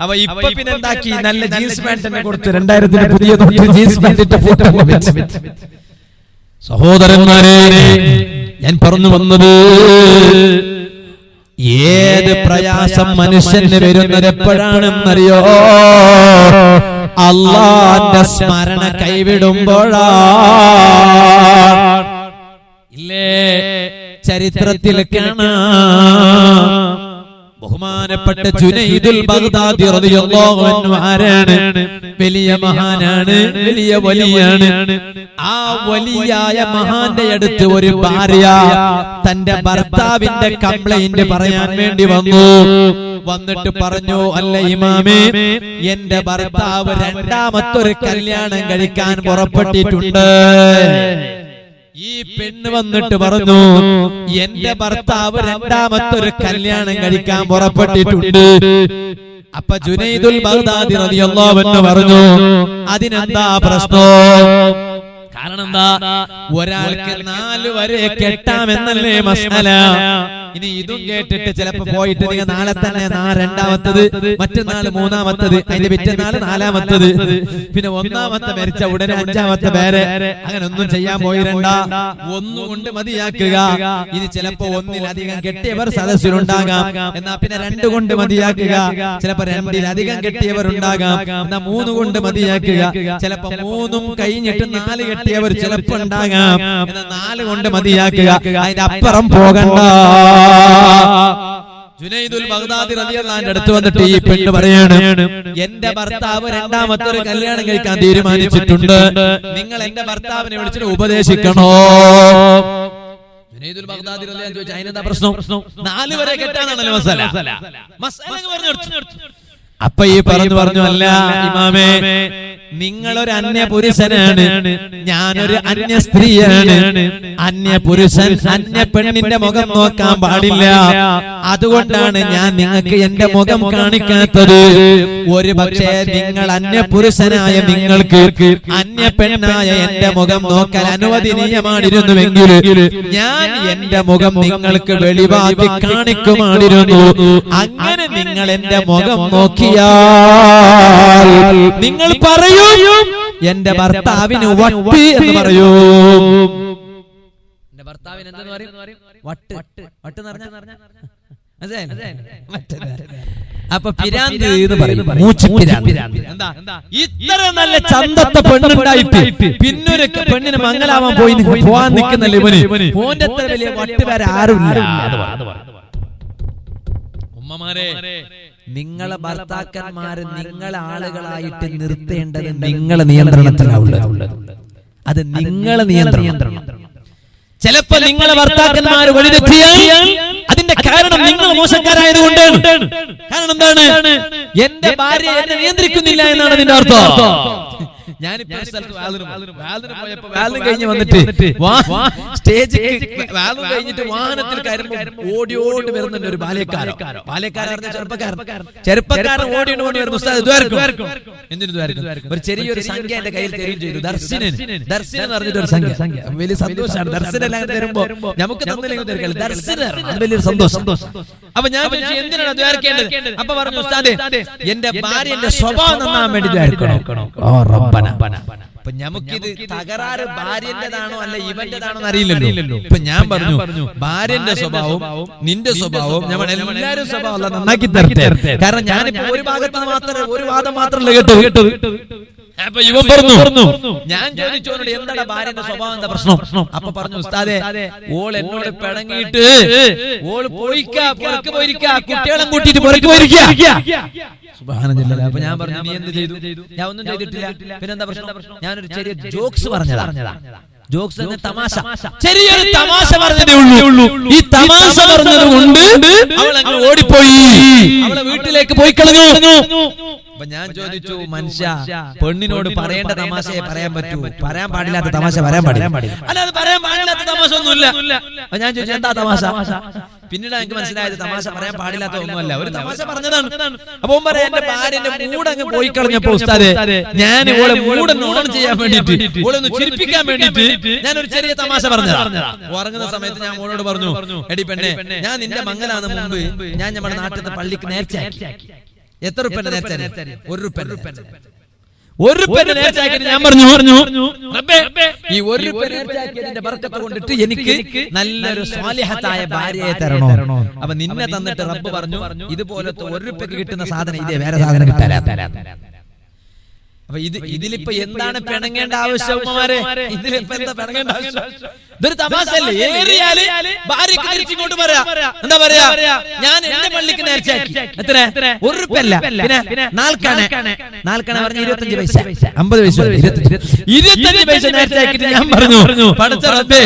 അപ്പൊ ഇപ്പൊ പിന്നെ എന്താക്കി, നല്ല ജീൻസ് പാന്റ് തന്നെ കൊടുത്ത് 2000 പുതിയ ജീൻസ് പാന്റിന്റെ ഫോട്ടോ. സഹോദരന്മാരെ, ഞാൻ പറഞ്ഞു വന്നത്, ഏത് പ്രയാസം മനുഷ്യന് വരുന്നത് എപ്പോഴാണെന്നറിയോ? അല്ലാഹുവിന്റെ സ്മരണ കൈവിടുമ്പോഴാ. ഇല്ലേ, ചരിത്രത്തിൽ കാണാം, ബഹുമാനപ്പെട്ട ജുനൈദുൽ ബഗ്ദാദി റളിയല്ലാഹു അൻഹു ആരാണ്? വലിയ മഹാനാണ്, വലിയ വലിയാണ്. ആ വലിയായ മഹാന്റെ അടുത്ത് ഒരു ഭാര്യ തന്റെ ഭർത്താവിന്റെ കംപ്ലൈന്റ് പറയാൻ വേണ്ടി വന്നിട്ട് പറഞ്ഞു, അല്ല ഇമാമേ, എന്റെ ഭർത്താവ് രണ്ടാമത്തൊരു കല്യാണം കഴിക്കാൻ പുറപ്പെട്ടിട്ടുണ്ട്. ഈ പെണ്ണ് വന്നിട്ട് പറഞ്ഞു, എന്റെ ഭർത്താവ് രണ്ടാമത്തൊരു കല്യാണം കഴിക്കാൻ പുറപ്പെട്ടിട്ടുണ്ട്. അപ്പൊ ജുനൈദുൽ ബഗ്ദാദി റളിയല്ലാഹു അൻഹു പറഞ്ഞു, അതിനെന്താ പ്രശ്നം? കാരണം എന്താ, ഒരാൾക്ക് 4 വരെ കെട്ടാമെന്നല്ലേ മസ്അല. ഇനി ഇതും കേട്ടിട്ട് ചിലപ്പോ പോയിട്ട് നിങ്ങൾ നാളെ തന്നെ രണ്ടാമത്തത്, മറ്റന്നാള് മൂന്നാമത്തത്, അതിന്റെ പിറ്റന്നാള് നാലാമത്തത്, പിന്നെ ഒന്നാമത്തെ മരിച്ച ഉടനെ 5ാമത്തെ പേരെ, അങ്ങനെ ഒന്നും ചെയ്യാൻ പോയിരണ്ട. ഒന്നുകൊണ്ട് മതിയാക്കുക. ഇനി ചിലപ്പോ 1-ലധികം കെട്ടിയവർ സദസ്സിലുണ്ടാകാം, എന്നാ പിന്നെ 2 കൊണ്ട് മതിയാക്കുക. ചിലപ്പോ 2-ലധികം കെട്ടിയവർ ഉണ്ടാകാം, എന്നാ 3 കൊണ്ട് മതിയാക്കുക. ചിലപ്പോ 3ഉം കഴിഞ്ഞിട്ട് 4 കെട്ടിയവർ ചിലപ്പോ ഉണ്ടാകാം, എന്നാ 4 കൊണ്ട് മതിയാക്കുക. അതിന്റെ അപ്പുറം പോകണ്ട. ജുനൈദുൽ ബഗ്ദാദി റളിയല്ലാഹു അൻഹു അടുത്ത് വന്നിട്ട് ഈ പെണ്ണ് പറയാണ്, എന്റെ ഭർത്താവ് രണ്ടാമത്തെ കല്യാണം കഴിക്കാൻ തീരുമാനിച്ചിട്ടുണ്ട്. നിങ്ങൾ എന്റെ ഭർത്താവിനെ വിളിച്ചിട്ട് ഉപദേശിക്കണോ? ജുനൈദുൽ ബഗ്ദാദി റളിയല്ലാഹു അൻഹു ചോദിച്ചു, അതിനെന്താ പ്രശ്നം? 4 വരെ കെട്ടാനാണല്ലോ മസാല പറഞ്ഞു. അപ്പൊ ഈ പറഞ്ഞു, അല്ല ഇമാമേ, നിങ്ങളൊരു അന്യ പുരുഷനാണ്, ഞാനൊരു അന്യ സ്ത്രീയാണ്. അന്യ പുരുഷൻ അന്യ പെണ്ണിന്റെ മുഖം നോക്കാൻ പാടില്ല. അതുകൊണ്ടാണ് ഞാൻ നിങ്ങൾക്ക് എന്റെ മുഖം കാണിക്കാത്തത്. ഒരു പക്ഷേ നിങ്ങൾ അന്യ പുരുഷനായ നിങ്ങൾക്ക് അന്യ പെണ്ണായ എന്റെ മുഖം നോക്കാൻ അനുവദനീയമായിരുന്നുവെങ്കിൽ ഞാൻ എന്റെ മുഖം നിങ്ങൾക്ക് വെളിവാക്കി കാണിക്കുമായിരുന്നു. അങ്ങനെ നിങ്ങൾ എന്റെ മുഖം നോക്കിയാൽ നിങ്ങൾ പറയൂ, എന്റെ ഭർത്താവിന് വട്ട് എന്ന് പറയൂ. എന്റെ ഭർത്താവിന് എന്തെന്ന് പറയും? വട്ട്. വട്ട് എന്ന് പറഞ്ഞാൽ അപ്പൊ പിരാന്ത് എന്ന് പറയും. എന്താ ഇത്ര നല്ല ചന്തത്തെ പെണ്ണുണ്ടായിട്ട് പിന്നൊരു പെണ്ണിന് മംഗലാവാൻ പോവാൻ നിൽക്കുന്നല്ലേ ഇവന്? മോന്റെ അത്ര വലിയ വട്ട് വരെ ആരുമില്ല. ഉമ്മമാരെ, നിങ്ങളെ ഭർത്താക്കന്മാര് നിങ്ങളെ ആളുകളായിട്ട് നിർത്തേണ്ടത് നിങ്ങളെ നിയന്ത്രണത്തിലാവുള്ളത്. അത് നിങ്ങളെ നിയന്ത്രണം. ചിലപ്പോ നിങ്ങളെ ഭർത്താക്കന്മാര് വഴിതെറ്റിയാൽ അതിന്റെ കാരണം നിങ്ങൾ മോശക്കാരായതുകൊണ്ടാണ്. കാരണം എന്താണ്? എന്റെ ഭാര്യ എന്നെ നിയന്ത്രിക്കുന്നില്ല എന്നാണ് അതിന്റെ അർത്ഥം. ഞാനിപ്പോ കഴിഞ്ഞ് വന്നിട്ട് സ്റ്റേജ് കഴിഞ്ഞിട്ട് വാഹനത്തിൽ കയറുമ്പോൾ ഓടി വരുന്നുണ്ട് ഒരു ബാല്യക്കാരൻ. ചെറുപ്പക്കാരൻ ഓടിയോണ്ട് വരുന്നു. എന്തിനു? ഒരു ചെറിയൊരു സംഖ്യ എന്റെ കയ്യിൽ തരും ചെയ്തു. ദർശനം എന്ന് പറഞ്ഞിട്ട് ഒരു സംഖ്യ. വലിയ സന്തോഷമാണ്. ദർശനം തരുമ്പോ നമുക്ക് തന്നില്ലെങ്കിൽ തരും. ദർശനം വലിയൊരു സന്തോഷം. അപ്പൊ ഞാൻ എന്തിനാണ് ദ്വാരക്കേണ്ടത്? അപ്പൊ പറഞ്ഞു, ഉസ്താദേ, എന്റെ ഭാര്യന്റെ സ്വഭാവം നന്നാൻ വേണ്ടി ദ്വാരക്കണം. അപ്പൊ നമുക്കിത് തകരാറ് ഭാര്യന്റേതാണോ അല്ല ഇവന്റേതാണോ അറിയില്ലല്ലോ. ഇപ്പൊ ഞാൻ പറഞ്ഞു, ഭാര്യന്റെ സ്വഭാവം നിന്റെ സ്വഭാവം നമ്മൾ എല്ലാവരും സ്വഭാവം നന്നാക്കി തരട്ടെ. കാരണം ഞാനിപ്പോ ഒരു ഭാഗത്ത് മാത്രമേ, ഒരു വാദം മാത്രമല്ല കേട്ടത്. അപ്പൊ ഇവൻ പറഞ്ഞു, ഞാൻ ചോദിച്ചു അവനോട് എന്താണ് ഭാര്യന്റെ സ്വഭാവം, എന്താ പ്രശ്നം? അപ്പൊ പറഞ്ഞു, ഉസ്താദേ ഓൾ എന്നോട് പിണങ്ങിയിട്ട് ഓള് പുറക്ക് പോയിരിക്കാ, കുട്ടികളെ കൂട്ടിയിട്ട് പുറക്ക് പോയിരിക്കാ. സുബ്ഹാനല്ലാഹ്. അപ്പൊ ഞാൻ പറഞ്ഞു, നീ എന്ത് ചെയ്തു? ഞാൻ ഒന്നും ചെയ്തിട്ടില്ല. പിന്നെന്താ പ്രശ്നം? ഞാനൊരു ചെറിയ ജോക്സ് പറഞ്ഞതാ. ജോക്സ് എന്ന തമാശ, ചെറിയൊരു തമാശ പറഞ്ഞതേ ഉള്ളൂ. ഈ തമാശ പറഞ്ഞത് കൊണ്ട് അവൾ അങ്ങ് ഓടിപ്പോയി, അവളെ വീട്ടിലേക്ക് പോയി കളഞ്ഞു. അപ്പൊ ഞാൻ ചോദിച്ചു, മനുഷ്യ പെണ്ണിനോട് പറയേണ്ട തമാശയെ പറയാൻ പറ്റൂ, പറയാൻ പാടില്ലാത്ത തമാശ പറയാൻ പാടില്ല. അല്ല, അത് പറയാൻ പാടില്ലാത്ത തമാശ ഒന്നുമില്ല. അപ്പൊ ഞാൻ ചോദിച്ചു, എന്താ തമാശ? പിന്നീട് എനിക്ക് മനസ്സിലായത് തമാശ പറയാൻ പാടില്ലാത്ത ഒന്നുമല്ല, ഒരു തമാശ പറഞ്ഞതാണ്. അപ്പൊ പറയാം, എന്റെ ഭാര്യന്റെ മൂഡ് അങ്ങ് പോയി കളഞ്ഞപ്പോ ഉസ്താദേ, ഞാൻ ഓളെ മൂഡ് ഓൺ ചെയ്യാൻ വേണ്ടിട്ട്, ഓളെ ഒന്ന് ചിരിപ്പിക്കാൻ വേണ്ടിട്ട് ഞാൻ ഒരു ചെറിയ തമാശ പറഞ്ഞതാ. ഉറങ്ങുന്ന സമയത്ത് ഞാൻ ഓളോട് പറഞ്ഞു, എടി പെണ്ണെ, ഞാൻ നിന്റെ മംഗലാന്ന് മുമ്പ് ഞാൻ നമ്മുടെ നാട്ടിലത്തെ പള്ളിക്ക് നേർച്ചയാക്കി. എത്ര റുപ്യന്റെ നേർച്ച? 1 റുപ്യ. 1 റുപ്യന്റെ നേർച്ചയാക്കിയിട്ട് ഞാൻ പറഞ്ഞു, റബ്ബേ, ഈ 1 റുപ്യ നേർച്ചയാക്കിയതിന്റെ ബർക്കത്ത് കൊണ്ടിട്ട് എനിക്ക് നല്ലൊരു സ്വാലിഹത്തായ ഭാര്യയെ തരണോ. അപ്പൊ നിന്നെ തന്നിട്ട് റബ്ബ് പറഞ്ഞു, ഇതുപോലത്തെ 1 റുപ്യക്ക് കിട്ടുന്ന സാധനം ഇതേ, വേറെ സാധനം കിട്ടാൻ. അപ്പൊ ഇതിലിപ്പോ എന്താണ് പിണങ്ങേണ്ട ആവശ്യം? ഉമ്മമാരെ, ഇതിലിപ്പോ എന്താ പിണങ്ങേണ്ട ആവശ്യം? ഇതൊരു തമാശയല്ലേ? ഏറിയാല് ഭാര്യക്ക് തിരിച്ചിങ്ങോട്ട് പറയാ, എന്താ പറയാ, ഞാൻ എന്റെ പള്ളിക്ക് നേർച്ചയാക്കി. എത്ര? 1 റുപ്യ അല്ല, പിന്നെ നാൽക്കണ പറഞ്ഞ 25 പൈസ, 50 പൈസ, 25 പൈസ നേർച്ചയാക്കിട്ട് ഞാൻ പറഞ്ഞു, പഠിച്ച റബ്ബേ,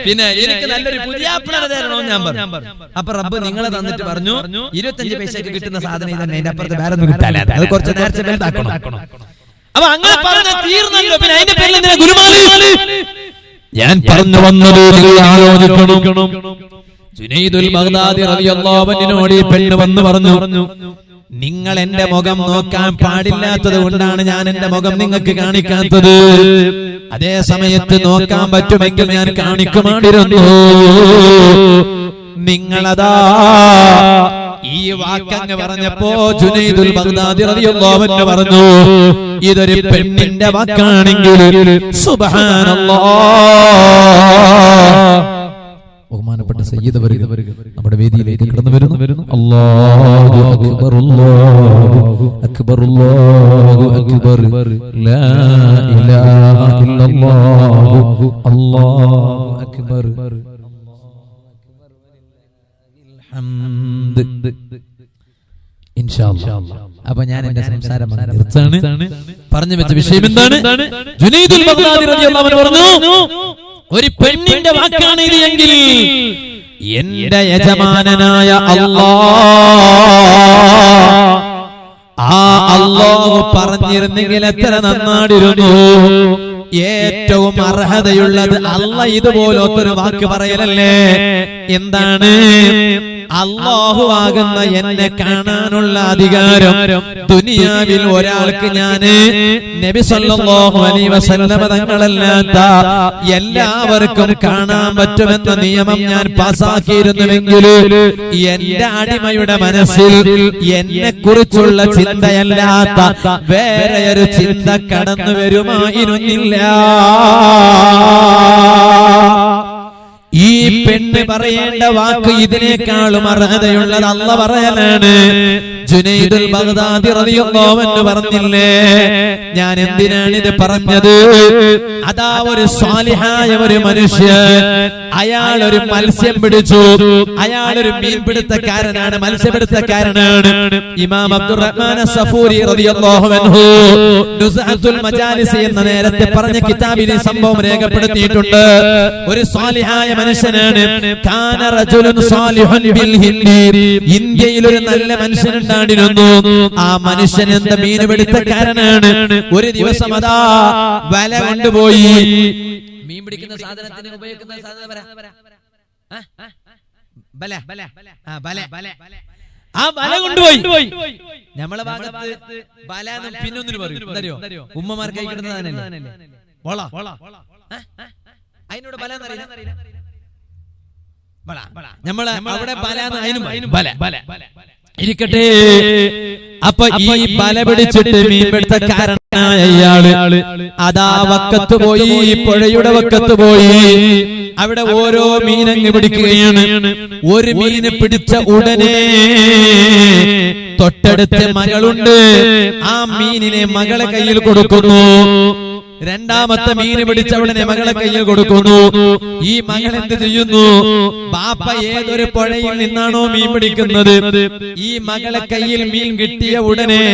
പിന്നെ എനിക്ക് നല്ലൊരു പുതിയാപ്പിളനെ തരണമെന്ന് ഞാൻ പറഞ്ഞു. അപ്പൊ റബ്ബ് നിങ്ങളെ തന്നിട്ട് പറഞ്ഞു, 25 പൈസക്ക് കിട്ടുന്ന സാധനം ഇതന്നെ, അതിന്റെ അപ്പുറത്ത് വേറെ ഒന്നും കിട്ടാൻ, അത് കുറച്ച് നേർച്ച വലുതാക്കണം. അപ്പൊ അങ്ങനെ പറഞ്ഞ തീർന്നല്ലോ, പിന്നെ അതിന്റെ പേരിൽ എന്തിനാ ഗുരുമാല്? ഞാൻ പറഞ്ഞു വന്നത് നിങ്ങൾ ആലോചിക്കണം. ജുനൈദുൽ ബഗ്ദാദി റളിയല്ലാഹു അൻഹുവിനോട് ഈ പെണ്ണ് വന്ന് പറഞ്ഞു, നിങ്ങൾ എന്റെ മുഖം നോക്കാൻ പാടില്ലാത്തത് കൊണ്ടാണ് ഞാൻ എന്റെ മുഖം നിങ്ങൾക്ക് കാണിക്കാത്തത്. അതേ സമയത്ത് നോക്കാൻ പറ്റുമെങ്കിൽ ഞാൻ കാണിക്കുമായിരുന്നു. നിങ്ങളതാ ഈ വാക്കങ്ങ് പറഞ്ഞപ്പോ ജുനൈദുൽ ബഗ്ദാദി റളിയല്ലാഹു അൻഹു പറഞ്ഞു, ഇതൊരു പെണ്ണിന്റെ വാക്കാണെങ്കിൽ സുബ്ഹാനല്ലാഹ്. ബഹുമാനപ്പെട്ട സയ്യിദ് അവர்கள் നമ്മുടെ വേദിയിലേക്ക് കടന്നു വരുന്നു. അല്ലാഹു അക്ബർ, അല്ലാഹു അക്ബർ, അല്ലാഹു അക്ബർ, ലാ ഇലാഹ ഇല്ലല്ലാഹു, അല്ലാഹു അക്ബർ, ഇൻഷാ അല്ലാഹ്. അപ്പൊ ഞാൻ എന്റെ സംസാരം പറഞ്ഞു വെച്ച വിഷയം എന്താണ്? ജുനൈദുൽ ബഗ്ദാദി റളിയല്ലാഹു അൻഹു പറഞ്ഞു, ഒരു പെണ്ണിന്റെ വാക്കാണ് ഇത് എങ്കിൽ എന്റെ യജമാനനായ ആ അല്ലാഹു പറഞ്ഞിരുന്നെങ്കിൽ എത്ര നന്നാടിരുന്നു. ഏറ്റവും അർഹതയുള്ളത് അല്ലാഹ് ഇതുപോലൊരു വാക്ക് പറയലല്ലേ. എന്താണ്? അല്ലാഹു ആകുന്ന എന്നെ കാണാനുള്ള അധികാരം ദുനിയാവിൽ ഒരാൾക്ക് ഞാന് നബി സല്ലല്ലാഹു അലൈഹി വസല്ലമ തങ്ങളല്ലാത്ത എല്ലാവർക്കും കാണാൻ പറ്റുമെന്ന നിയമം ഞാൻ പാസാക്കിയിരുന്നുവെങ്കിൽ എന്റെ അടിമയുടെ മനസ്സിൽ എന്നെ കുറിച്ചുള്ള ചിന്തയല്ലാത്ത വേറെ ഒരു ചിന്ത കടന്നു വരുമായിരുന്നില്ല. ഈ പെണ്ണ് പറയേണ്ട വാക്ക് ഇതിനേക്കാളും അർഹതയുള്ളത് അല്ലാഹ് പറയലാണ്. ജുനൈദുൽ ബഗ്ദാദി റളിയല്ലാഹു അൻഹു പറഞ്ഞില്ലേ, ഞാൻ എന്തിനാണ് ഇത് പറഞ്ഞത്? അതാ ഒരു സ്വാലിഹായ ഒരു മനുഷ്യൻ, അയാൾ ഒരു മത്സ്യം പിടിച്ചു. അയാളൊരു മീൻപിടുത്തക്കാരനാണ്, മത്സ്യപിടുത്തക്കാരനാണ്. ഇമാം അബ്ദുറഹ്മാൻ അസ്സഫൂരി റളിയല്ലാഹു അൻഹു നുസ്അത്തുൽ മജാലിസ് എന്ന നേരത്തെ പറഞ്ഞ കിതാബിൽ ഈ സംഭവം രേഖപ്പെടുത്തിയിട്ടുണ്ട്. ഒരു സ്വാലിഹായ മനുഷ്യനാണ്. കാന റജുലുൻ സാലിഹുൻ ബിൽ ഹിന്ദി, ഇന്ത്യയിൽ ഒരു നല്ല മനുഷ്യനുണ്ടായിരുന്നു. ആ മനുഷ്യൻ എന്താ മീൻപിടുത്തക്കാരനാണ്. ഒരു ദിവസം അതാ വല കൊണ്ടുപോയി. മീൻ പിടിക്കുന്ന സാധനത്തിന് ഉപയോഗിക്കുന്ന സാധനം ആ വല കൊണ്ടുപോയി. നമ്മളെ ഭാഗത്ത് ബല പിന്നൊന്നിന് പറയും, ഉമ്മമാർക്ക് കിട്ടുന്നതാണല്ലേ അതിനോട് ബല നമ്മളെ അവിടെ ബല ഇരിക്കട്ടെ. അപ്പൊ ഈ ബല പിടിച്ചിട്ട് മീൻപിടുത്തക്കാരനായ ഇയാള് അതാ വക്കത്ത് പോയി, പുഴയുടെ വക്കത്ത് പോയി. അവിടെ ഓരോ മീനങ്ങ് പിടിക്കുകയാണ്. ഒരു മീനെ പിടിച്ച ഉടനെ തൊട്ടടുത്ത് മകളുണ്ട്. ആ മീനിനെ മകളെ കയ്യിൽ കൊടുക്കുന്നു. രണ്ടാമത്തെ മീൻ പിടിച്ച ഉടനെ മകളെ കയ്യിൽ കൊടുക്കുന്നു. ഈ മകൾ എന്ത് ചെയ്യുന്നു? ബാപ്പ ഏതൊരു പുഴയിൽ നിന്നാണോ മീൻ പിടിക്കുന്നത്, ഈ മകളെ കയ്യിൽ മീൻ കിട്ടിയ ഉടനെ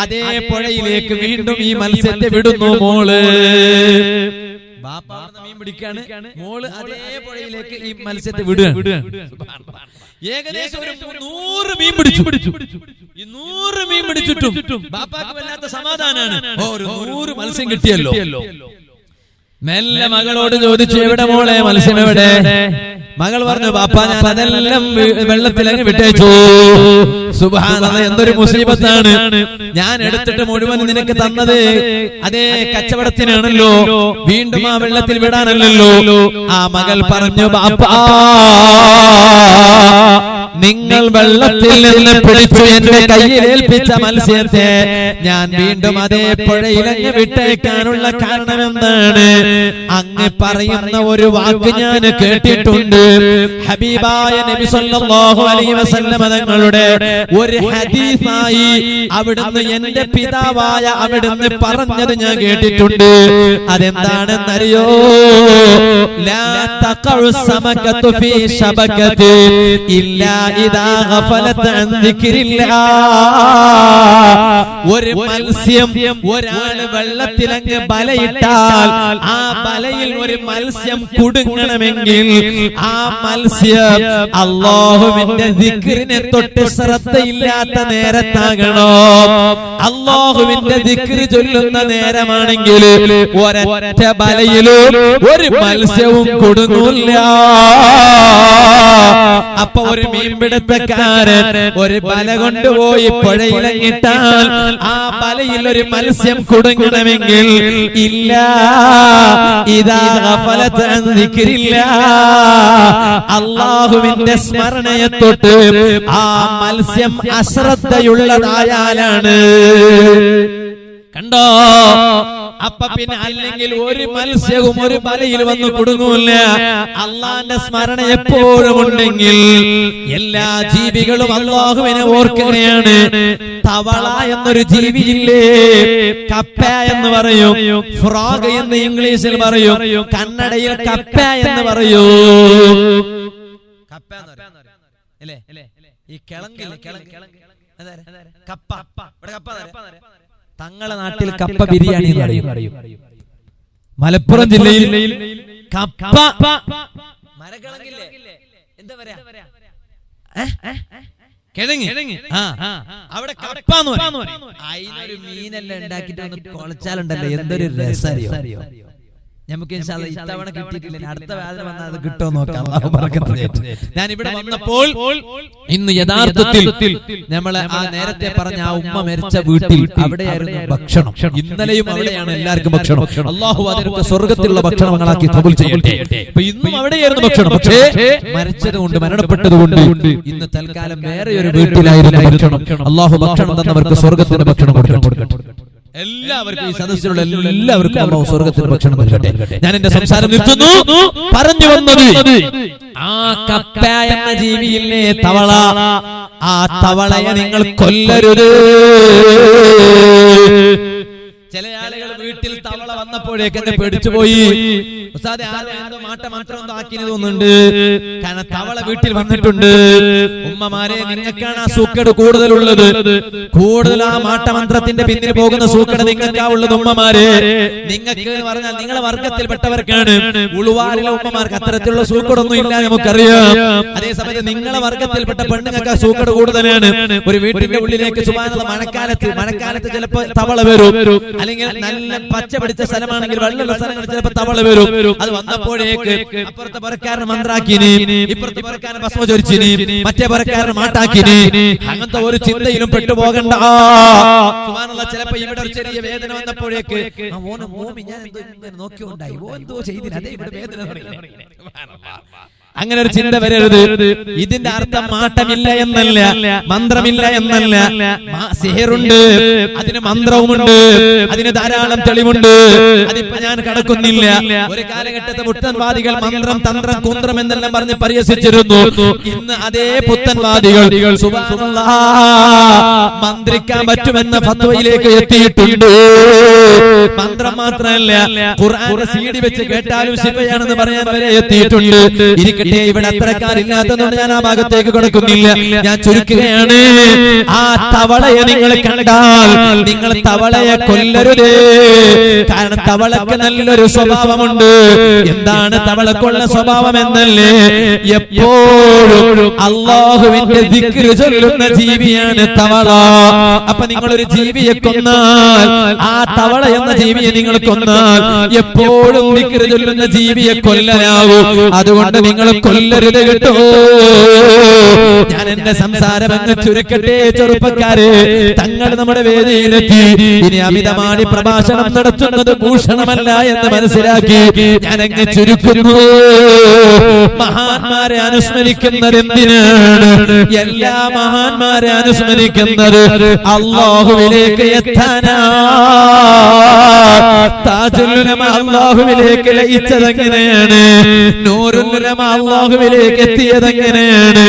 അതേ പുഴയിലേക്ക് വീണ്ടും ഈ മത്സ്യത്തെ വിടുന്നു. മോള് ബാപ്പ മീൻ പിടിക്കാണ്, മോള് അതേ പുഴയിലേക്ക് ഈ മത്സ്യത്തെ വിടുകയാണ്. ഏകദേശം ഒരു 100 മീൻ പിടിച്ചു. ഈ 100 മീൻ പിടിച്ചിട്ടും ബാപ്പാക്ക് വല്ലാത്ത സമാധാനാണ്. ഒരു 100 മത്സ്യം കിട്ടിയല്ലോ. മെല്ലെ മകളോട് ചോദിച്ചു, എവിടെ മോളെ മത്സ്യം എവിടെ? മകൾ പറഞ്ഞു, ബാപ്പ ഞാൻ അതെല്ലാം വെള്ളത്തിലങ്ങ് വിട്ടേച്ചു. സുബ്ഹാനല്ലാഹ്, എന്തൊരു മുസീബത്താണ്. ഞാൻ എടുത്തിട്ട് മുഴുവൻ നിനക്ക് തന്നത് അതേ കച്ചവടത്തിനാണല്ലോ, വീണ്ടും ആ വെള്ളത്തിൽ വിടാനല്ലോ. ആ മകൾ പറഞ്ഞു, ബാപ്പ നിങ്ങൾ വെള്ളത്തിൽ നിന്ന് പിടിച്ചു എന്റെ കയ്യിൽ ഏൽപ്പിച്ച മത്സ്യത്തെ ഞാൻ വീണ്ടും അതേ പുഴയിലങ്ങ് വിട്ടേക്കാനുള്ള കാരണം എന്താണ്? അങ്ങ് പറയുന്ന ഒരു വാക്ക് ഞാൻ കേട്ടിട്ടുണ്ട്. ഹബീബായ നബി സല്ലല്ലാഹു അലൈഹി വസല്ലം തങ്ങളുടെ ഒരു ഹദീസായി അവിടുന്ന് എന്റെ പിതാവായ അവിടുന്ന് പറഞ്ഞത് ഞാൻ കേട്ടിട്ടുണ്ട്. അതെന്താണെന്നറിയോ? ലാ തഖഉ സമകതു ഫീ ശബകതി ഇല്ലാ ഇദാ ഗഫലത അൻ ദിക്രില്ലാ. ഒരു മത്സ്യം ഒരാള് വെള്ളത്തിലങ്ങ് ബലയിട്ടാൽ ആ ബലയിൽ ഒരു മത്സ്യം കുടുങ്ങണമെങ്കിൽ ആ മത്സ്യം അല്ലാഹുവിന്റെ ദിക്റിനെ തൊട്ട് ശ്രദ്ധയില്ലാത്ത നേരത്താകണോ. അല്ലാഹുവിന്റെ ദിക്റ് ചൊല്ലുന്ന നേരമാണെങ്കിൽ ഒരൊറ്റ ബലയിലും ഒരു മത്സ്യവും കുടുങ്ങില്ല. അപ്പൊ ഒരു മീൻപിടുത്തക്കാരൻ ഒരു ബല കൊണ്ടുപോയി പുഴയിലങ്ങിട്ടാൽ ആ ബലയിൽ ഒരു മത്സ്യം കുടുങ്ങണമെങ്കിൽ ഇല്ല ഇദാ ഗഫലത അൻ ദിക്രില്ലാ, അല്ലാഹുവിന്റെ സ്മരണയെ തൊട്ട് ആ മത്സ്യം അശ്രദ്ധയുള്ളതായാലാണ്. കണ്ടോ? അപ്പൊ പിന്നെ അല്ലെങ്കിൽ ഒരു മത്സ്യവും ഒരു ബലയിൽ വന്ന് കുടുങ്ങൂല. അള്ളാന്റെ സ്മരണ എപ്പോഴും ഉണ്ടെങ്കിൽ എല്ലാ ജീവികളും അല്ലാഹുവിനെ ഓർക്കുകയാണ്. തവള എന്നൊരു ജീവിയില്ലേ, കപ്പ എന്ന് പറയും, ഫ്രോഗ് എന്ന് ഇംഗ്ലീഷിൽ പറയും, കന്നഡയിൽ കപ്പ എന്ന് പറയൂ. കപ്പ അല്ലേ? ഈ കിളങ്ങില്ലേ, കപ്പ. തങ്ങളെ നാട്ടിൽ കപ്പ ബിരിയാണി എന്ന് പറയും. മലപ്പുറം ജില്ലയിൽ കപ്പ മരക്കിളങ്ങില്ലേ, എന്താ പറയാ, കിഴങ്ങ്. അവിടെ കപ്പ എന്ന് പറയും. അതിനൊരു മീനെല്ലാം ഉണ്ടാക്കിട്ട് കുളച്ചാലുണ്ടല്ലോ, എന്തൊരു രസറിയോ. നമുക്ക് ഇത്തവണ കിട്ടിയിട്ടില്ല, അടുത്ത വേദന വന്നാൽ അത് കിട്ടുമോ നോക്കാം. ഞാൻ ഇവിടെ വന്നപ്പോൾ ഇന്ന് യഥാർത്ഥത്തിൽ നമ്മൾ ആ നേരത്തെ പറഞ്ഞ ആ ഉമ്മ മരിച്ച വീട്ടിൽ അവിടെയായിരുന്നു ഭക്ഷണം. ഇന്നലെയും അവിടെയാണ് എല്ലാവർക്കും ഭക്ഷണം. അല്ലാഹു അതിനൊക്കെ സ്വർഗത്തിലുള്ള ഭക്ഷണങ്ങളാക്കി കബൂൽ ചെയ്യട്ടെ. ഇന്നും അവിടെയായിരുന്നു ഭക്ഷണം. പക്ഷേ മരിച്ചതുകൊണ്ട്, മരണപ്പെട്ടതുകൊണ്ട് ഇന്ന് തൽക്കാലം വേറെ ഒരു വീട്ടിലായിരുന്നു ഭക്ഷണം. അല്ലാഹു ഭക്ഷണം തന്നവർക്ക് സ്വർഗത്തിന്റെ ഭക്ഷണം കൊടുക്കട്ടെ. എല്ലാവർക്കും, ഈ സദസ്സിലുള്ള എല്ലാവർക്കും അല്ലാഹു സ്വർഗ്ഗത്തിൽ ഭക്ഷണം നൽകട്ടെ. ഞാൻ എന്റെ സംസാരം നിർത്തുന്നു. പറഞ്ഞു വന്നത്, ആ കപ്പ എന്ന ജീവിയില്ലേ തവള, ആ തവളയെ നിങ്ങൾ കൊല്ലരുത്. ചില ആളുകൾ വീട്ടിൽ തവള വന്നപ്പോഴേക്ക് എന്നെ പേടിച്ചുപോയി. ഉസ്താദേ, ആരോ മാട്ടമന്ത്രം എന്തോ ആക്കിയെന്ന് തോന്നുന്നുണ്ട്. കാരണം തവള വീട്ടിൽ വന്നിട്ടുണ്ട്. ഉമ്മമാരെ, നിങ്ങൾക്കാണ് ആ സൂക്കേട് കൂടുതലുള്ളത്. കൂടുതൽ ആ മാട്ടമന്ത്രത്തിന്റെ പിന്നിൽ പോകുന്ന സൂക്കേട് നിങ്ങൾക്കാ ഉള്ളത്. ഉമ്മമാരെ, നിങ്ങൾക്ക് പറഞ്ഞാൽ നിങ്ങളെ വർഗത്തിൽപ്പെട്ടവർക്കാണ്. ഉളുവാറിലെ ഉമ്മമാർക്ക് അത്തരത്തിലുള്ള സൂക്കേടൊന്നും ഇല്ല, നമുക്കറിയാം. അതേസമയത്ത് നിങ്ങളെ വർഗത്തിൽപ്പെട്ട പെണ്ണുങ്ങൾക്ക് ആ സൂക്കേട് കൂടുതലാണ്. ഒരു വീട്ടിന്റെ ഉള്ളിലേക്ക് സുബ്ഹാനല്ലാഹ് മഴക്കാലത്ത് ചിലപ്പോൾ തവള വരും. അല്ലെങ്കിൽ നല്ല പച്ച പിടിച്ച സ്ഥലമാണെങ്കിൽ വെള്ളമുള്ള സ്ഥലങ്ങളിൽ ചിലപ്പോൾ തവള വരും. അത് വന്നപ്പോഴേക്ക് അപ്പുറത്തെ പുറക്കാരൻ മന്ത്രാക്കിനി, ഇപ്പുറത്തെ പുറക്കാരൻ ഭസ്മ ചൊരിച്ചിനി, മറ്റേ പുറക്കാരൻ മാട്ടാക്കിനി. അങ്ങനത്തെ ഒരു ചിന്തയിലും പെട്ടുപോകണ്ട. സുബ്ഹാനല്ലാഹ്, ചിലപ്പോ ഇവിടെ ഒരു ചെറിയ വേദന വന്നപ്പോഴേക്ക് ഞാൻ നോക്കിയുണ്ടായി, എന്തോ ചെയ്തില്ല, അതേ ഇവിടെ വേദന. അങ്ങനെ ഒരു ചിന്ത വരരുത്. ഇതിന്റെ അർത്ഥം മാറ്റമില്ല എന്നല്ല, മന്ത്രമില്ല എന്നല്ല. സിഹിറുണ്ട്, അതിന് മന്ത്രവുമുണ്ട്, അതിന് ധാരാളം തെളിവുണ്ട്. അതിപ്പോ ഞാൻ കടക്കുന്നില്ല. ഒരു കാലഘട്ടത്തെ പുത്തൻവാദികൾ മന്ത്രം, തന്ത്രം, കുന്ത്രം എന്നെല്ലാം പറഞ്ഞ് പരിഹസിച്ചിരുന്നു. ഇന്ന് അതേ പുത്തൻവാദികൾ സുബ്ഹാനല്ലാഹ് മന്ത്രിക്കാൻ പറ്റുമെന്ന ഫത്വയിലേക്ക് എത്തിയിട്ടുണ്ട്. മന്ത്രം മാത്രമല്ല, ഖുർആന്റെ സീഡി വെച്ച് കേട്ടാലും ശിഫയാണെന്ന് പറയാൻ വരെ എത്തിയിട്ടുണ്ട്. ഇരിക്കട്ടെ, ഇവിടെ അത്രക്കാരില്ലാത്തതുകൊണ്ട് ഞാൻ ആ ഭാഗത്തേക്ക് കൊടുക്കുന്നില്ല. ഞാൻ ചുരുക്കുകയാണ്. ആ തവളയെ നിങ്ങൾ കണ്ടാൽ നിങ്ങൾ തവളയെ കൊല്ലരുത്. കാരണം തവളക്ക് നല്ലൊരു സ്വഭാവമുണ്ട്. എന്താണ് തവളക്കുള്ള സ്വഭാവം എന്നല്ലേ? എപ്പോഴും അല്ലാഹുവിന്റെ ദിക്ർ ചൊല്ലുന്ന ജീവിയാണ് തവള. അപ്പൊ നിങ്ങളൊരു ജീവിയെ കൊന്നാൽ, ആ തവള എന്ന ജീവിയെ നിങ്ങൾ കൊന്നാൽ എപ്പോഴും ദിക്ർ ചൊല്ലുന്ന ജീവിയെ കൊല്ലലാവും. അതുകൊണ്ട് നിങ്ങൾ കൊല്ലരുത് കേട്ടോ. ഞാൻ എന്റെ സംസാരം അങ്ങ് ചുരുക്കട്ടെ. ചെറുപ്പക്കാരെ, തങ്ങൾ നമ്മുടെ വേദിയിലെത്തി. ഇനി അമിതമായി പ്രഭാഷണം നടത്തുന്നത് ഭൂഷണമല്ല എന്ന് മനസ്സിലാക്കി ഞാൻ അങ്ങ് ചുരുക്കുന്നു. മഹാന്മാരെ അനുസ്മരിക്കുന്നത് എന്തിനാണ്? എല്ലാ മഹാന്മാരെ അനുസ്മരിക്കുന്നത് അല്ലാഹുവിലേക്ക് എത്താനാ. താജുൽ ഉലമ അല്ലാഹുവിലേക്ക് ലയിച്ചത് എങ്ങനെയാണ്? നൂറുൽ ഉലമ അല്ലാഹുവിലേക്ക് എത്തിയത് എങ്ങനെയാണ്?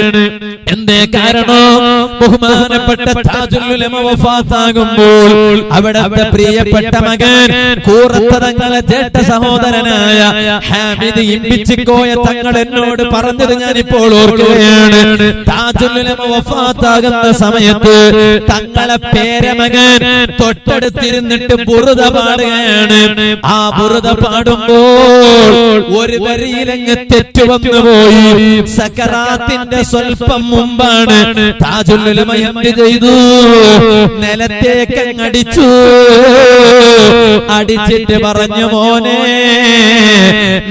എന്തേ കാരണം? ബഹുമാനപ്പെട്ട താജുൽ ഉലമ വഫാത്താകുമ്പോൾ അവിടുത്തെ പ്രിയപ്പെട്ട മകൻ കൂറത്ത തങ്ങളെ ജേഷ്ഠ സഹോദരനായ ഹാമിദ് ഇമ്പിച്ചിക്കോയ തങ്ങൾ എന്നോട് പറഞ്ഞത് ഞാനിപ്പോൾ ഓർക്കുകയാണ്. താജുൽ ഉലമ വഫാത്താകുന്ന സമയത്ത് തങ്ങളെ പേരമകൻ തൊട്ടടുത്തിരുന്നിട്ട് ബുറുദ പാടുകയാണ്. ആ ബുറുദ പാടുമ്പോൾ ഒരു വരിയിലങ്ങ് തെറ്റുവന്നു പോയി. സക്കറാത്തിന്റെ സ്വൽപ്പം മുമ്പാണ് താജുൽ ഉലമ എന്ത് ചെയ്തു? നിലത്തേക്ക് അടിച്ചു. അടിച്ചിട്ട് പറഞ്ഞു, മോനെ,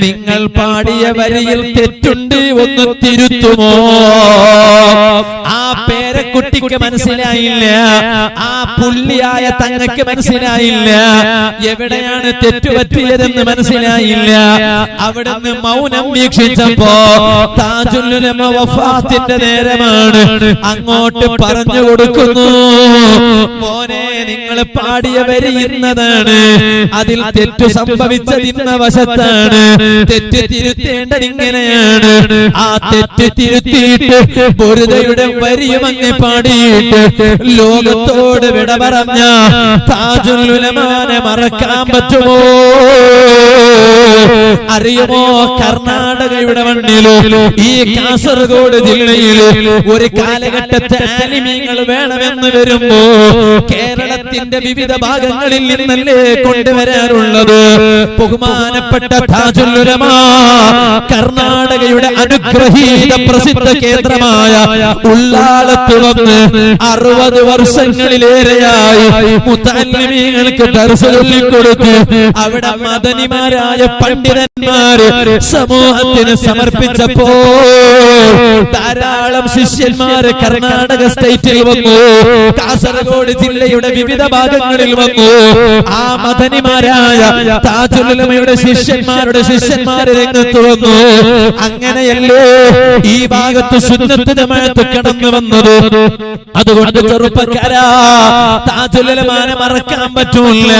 നിങ്ങൾ പാടിയ വരിയിൽ തെറ്റുണ്ട്, ഒന്ന് തിരുത്തുമോ? ആ പേരക്കുട്ടിക്ക് മനസ്സിലായില്ല, ആ പുള്ളിയായ തങ്ങൾക്ക് മനസ്സിലായില്ല, എവിടെയാണ് തെറ്റുപറ്റിയതെന്ന് മനസ്സിലായില്ല. അവിടുന്ന് മൗനം വീക്ഷിച്ചപ്പോ താജുൽ ഉലമ വഫാത്തിന്റെ നേരമാണ്. അങ്ങോട്ട് പറഞ്ഞു കൊടുക്കുന്നു, മോനെ, നിങ്ങൾ പാടിയ വരി ഇന്നതാണ്, അതിൽ തെറ്റു സംഭവിച്ചത് ഇന്ന വശത്താണ്, തെറ്റ് തിരുത്തേണ്ടത് ഇങ്ങനെയാണ്. ആ തെറ്റ് തിരുത്തിയിട്ട് ബുറുദയുടെ വരിയും അങ്ങ് പാടിയിട്ട് ലോകത്തോട് വിട പറഞ്ഞ താജുൽ ഉലമാനെ മറക്കാൻ പറ്റുമോ? അറിയുമോ? കർണാടകയുടെ മണ്ണിലോ ഈ കാസർഗോഡ് ജില്ലയില് ഒരു കാലഘട്ടത്തെ ആലിമീങ്ങൾ വേണമെന്ന് വരുമ്പോ കേരളത്തിന്റെ വിവിധ ഭാഗങ്ങളിൽ നിന്നല്ലേ കൊണ്ടുവരാറുള്ളത്. ബഹുമാനപ്പെട്ട താജുൽ ഉലമ കർണാടകയുടെ അനുഗ്രഹീത പ്രസിദ്ധ കേന്ദ്രമായ ഉള്ളാളത്ത് വന്ന് 60 വർഷങ്ങളിലേറെയായി മുതഅല്ലിമീങ്ങൾക്ക് ദർസ് ചൊല്ലിക്കൊടുത്തു. അവിടെ മദനിമാരായ പണ്ഡിതന്മാര് സമൂഹത്തിന് സമർപ്പിച്ചപ്പോ ധാരാളം ശിഷ്യന്മാര് കർണാടക സ്റ്റേറ്റിൽ വന്നു, കാസർഗോഡ് ജില്ലയുടെ വിവിധ ഭാഗങ്ങളിൽ വന്നു. ആ മദനിമാരായ താജുൽ ഉലമയുടെ ശിഷ്യന്മാരുടെ ശിഷ്യന്മാര് രംഗത്ത് വന്നു. അങ്ങനെയല്ലേ ഈ ഭാഗത്ത് സുന്നത്ത് ജമാഅത്ത് കടന്നു വന്നത്. അതുകൊണ്ട് ചെറുപ്പക്കാരാ, താജുൽ ഉലമാനെ മറക്കാൻ പറ്റൂല.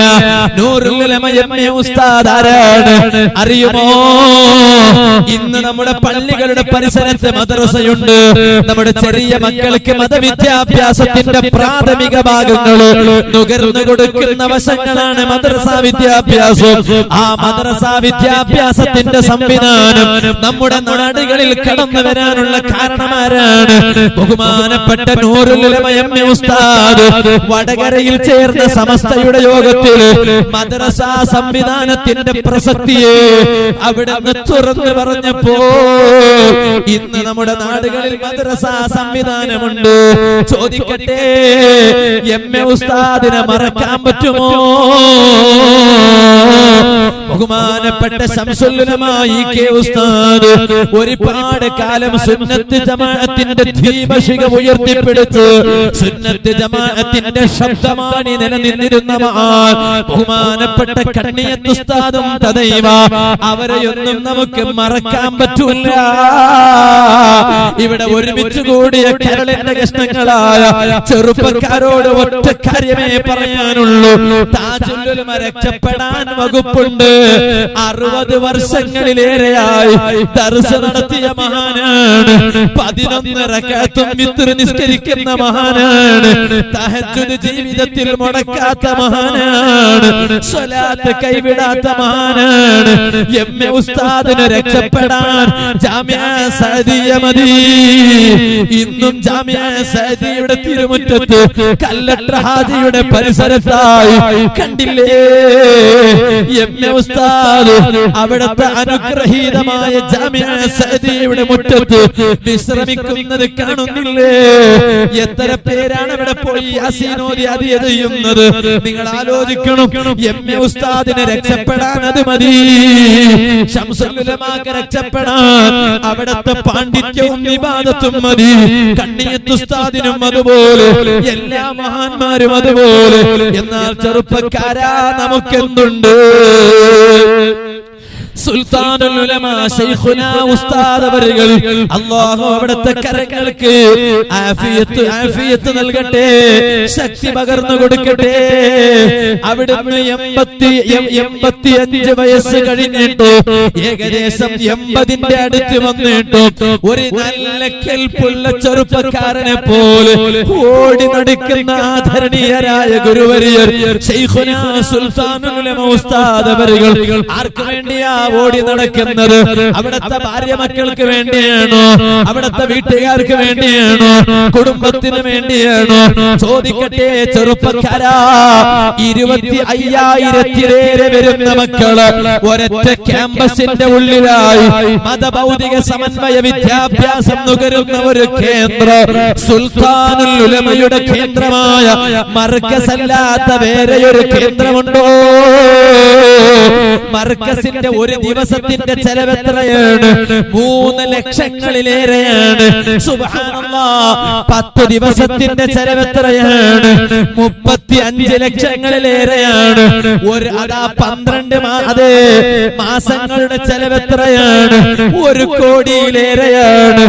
നൂറുൽ ഉലമ എംഎ ഉസ്താദ് ആരാണ് അറിയുമോ? ഇന്ന് നമ്മുടെ പള്ളികളുടെ പരിസരത്ത് മദ്രസയുണ്ട്. നമ്മുടെ ചെറിയ മക്കൾക്ക് മതവിദ്യാഭ്യാസത്തിന്റെ പ്രാഥമിക ഭാഗങ്ങൾ നുകർന്നു കൊടുക്കുന്ന വശങ്ങളാണ് മദ്രസാ വിദ്യാഭ്യാസം. ആ മദ്രസാ വിദ്യാഭ്യാസത്തിന്റെ സംവിധാനം നമ്മുടെ നാടുകളിൽ കടന്നു വരാനുള്ള കാരണമാരാണ്? ബഹുമാനപ്പെട്ട നൂറുൽ ഉലമ എംഎ ഉസ്താദ് വടകരയിൽ ചേർന്ന സമസ്തയുടെ യോഗത്തിൽ മദ്രസാ സംവിധാനത്തിന്റെ പ്രസക്തിയെ അവിടുന്ന് തുറന്നു പറഞ്ഞപ്പോ ഇന്ന് നമ്മുടെ നാടുകളിൽ മദ്രസാ സംവിധാനമുണ്ട്. ചോദിക്കട്ടെ, എംഎ ഉസ്താദിനെ മറക്കാൻ പറ്റുമോ? ബഹുമാനപ്പെട്ട ശംസുൽ ഉലമാ ഇ.കെ. ഉസ്താദ് ഒരുപാട് കാലം സുന്നത്ത് ജമാഅത്തിന്റെ ദീപശിഖ ഉയർത്തിപ്പിടിച്ച് സുന്നത്ത് ജമാഅത്തിന്റെ ശബ്ദമാണി നിലനിന്നിരുന്ന ബഹുമാനപ്പെട്ട കണ്ണിയത്ത് ഉസ്താദും തദൈവ അവരെയൊന്നും നമുക്ക് മറക്കാൻ പറ്റൂല. ഇവിടെ ഒരുമിച്ച് കൂടിയ കേരളത്തിന്റെ കഷ്ണങ്ങളായ ചെറുപ്പക്കാരോട് ഒറ്റ കാര്യമേ പറയാനുള്ളൂ. താജുൽ ഉലമ രക്ഷപ്പെടാൻ വകുപ്പുണ്ട്. 60 വർഷങ്ങളിലേറെയായി ദർസ് നടത്തിയ മഹാനാണ്. 11 റക്അത്തും വിത്ർ നിസ്കരിക്കുന്ന മഹാനാണ്. തഹജ്ജുദ് ജീവിതത്തിൽ മുടക്കാത്ത മഹാനാണ്. സ്വലാത്ത് കൈവിടാത്ത മഹാനാണ്. എം.എ. ഉസ്താദിന് രക്ഷപ്പെടാൻ ജാമിഅ സഅദിയ മദി. ഇന്നും ജാമിഅ സഅദിയുടെ തിരുമുറ്റത്ത് കല്ലട്ട ഹാജിയുടെ പരിസരത്തായി കണ്ടില്ലേ എം.എ. ഉസ്താദ് അവിടുത്തെ അനുഗ്രഹീതമായ ജാമിഅ സഅദിയുടെ മുറ്റത്ത് വിശ്രമിക്കുന്നത് കാണുന്നില്ലേ? എത്ര പേരാണ് അവിടെ പോയി യാസീൻ ഓതി അതിയ ചെയ്യുന്നത്? നിങ്ങൾ ആലോചിക്കണം. എം.എ. ഉസ്താദിനെ രക്ഷപ്പെടാൻ അത് മതി. ശംസുൽ ഉലമാക്ക് രക്ഷപ്പെടാൻ അവിടുത്തെ പാണ്ഡിത്യവും ഇബാദത്തും മതി. കണ്ണിയത്ത് ഉസ്താദിനും അതുപോലെ, എല്ലാ മഹാന്മാരും അതുപോലെ. എന്നാൽ ചെറുപ്പക്കാരാ നമുക്കെന്തുണ്ട്? സുൽത്താനുൽ ഉലമാ ശൈഖുനാ ഉസ്താദ് അവர்கள் അല്ലാഹു അവിടുത്തെ കരങ്ങൾക്ക് ആഫിയത്ത് നൽകട്ടെ, ശക്തി പകർന്നു കൊടുക്കട്ടെ. അവിടുന്ന് 85 വയസ്സ് കഴിഞ്ഞിട്ട് ഏകദേശം 80ന്റെ അടുത്ത് വന്നിട്ട് ഒരു നല്ല കെൽപ്പുള്ള ചെറുപ്പക്കാരനെ പോലെ ഓടി നടക്കുന്ന ആദരണീയരായ ഗുരുവര്യർ ശൈഖുനാ സുൽത്താനുൽ ഉലമാ ഉസ്താദ് അവர்கள் ആർക്ക് വേണ്ടിയാ ഓടി നടക്കുന്നത്? അവിടുത്തെ ഭാര്യ മക്കൾക്ക് വേണ്ടിയാണോ? അവിടുത്തെ വീട്ടുകാർക്ക് വേണ്ടിയാണോ? കുടുംബത്തിന് വേണ്ടിയാണോ? ചോദിക്കട്ടെ ചെറുപ്പക്കാരാ, 25,000 വരുന്ന മക്കള് ഒരൊറ്റ ക്യാമ്പസിന്റെ ഉള്ളിലായി മതഭൗതിക സമന്വയ വിദ്യാഭ്യാസം നുകരുന്ന ഒരു കേന്ദ്രം സുൽത്താനുൽ ഉലമയുടെ കേന്ദ്രമായ മർക്കസല്ലാത്ത വേറെയൊരു കേന്ദ്രമുണ്ടോ? മർക്കസിന്റെ ഒരു ദിവസത്തിന്റെ ചെലവ് എത്രയാണ്? 3 ലക്ഷങ്ങളിലേറെയാണ്. സുബ്ഹാനല്ലാഹ്, 10 ദിവസത്തിന്റെ ചെലവ് എത്രയാണ്? 35 ലക്ഷങ്ങളിലേറെയാണ്. 12 മാസങ്ങളുടെ ചെലവ് എത്രയാണ്? 1 കോടിയിലേറെയാണ്.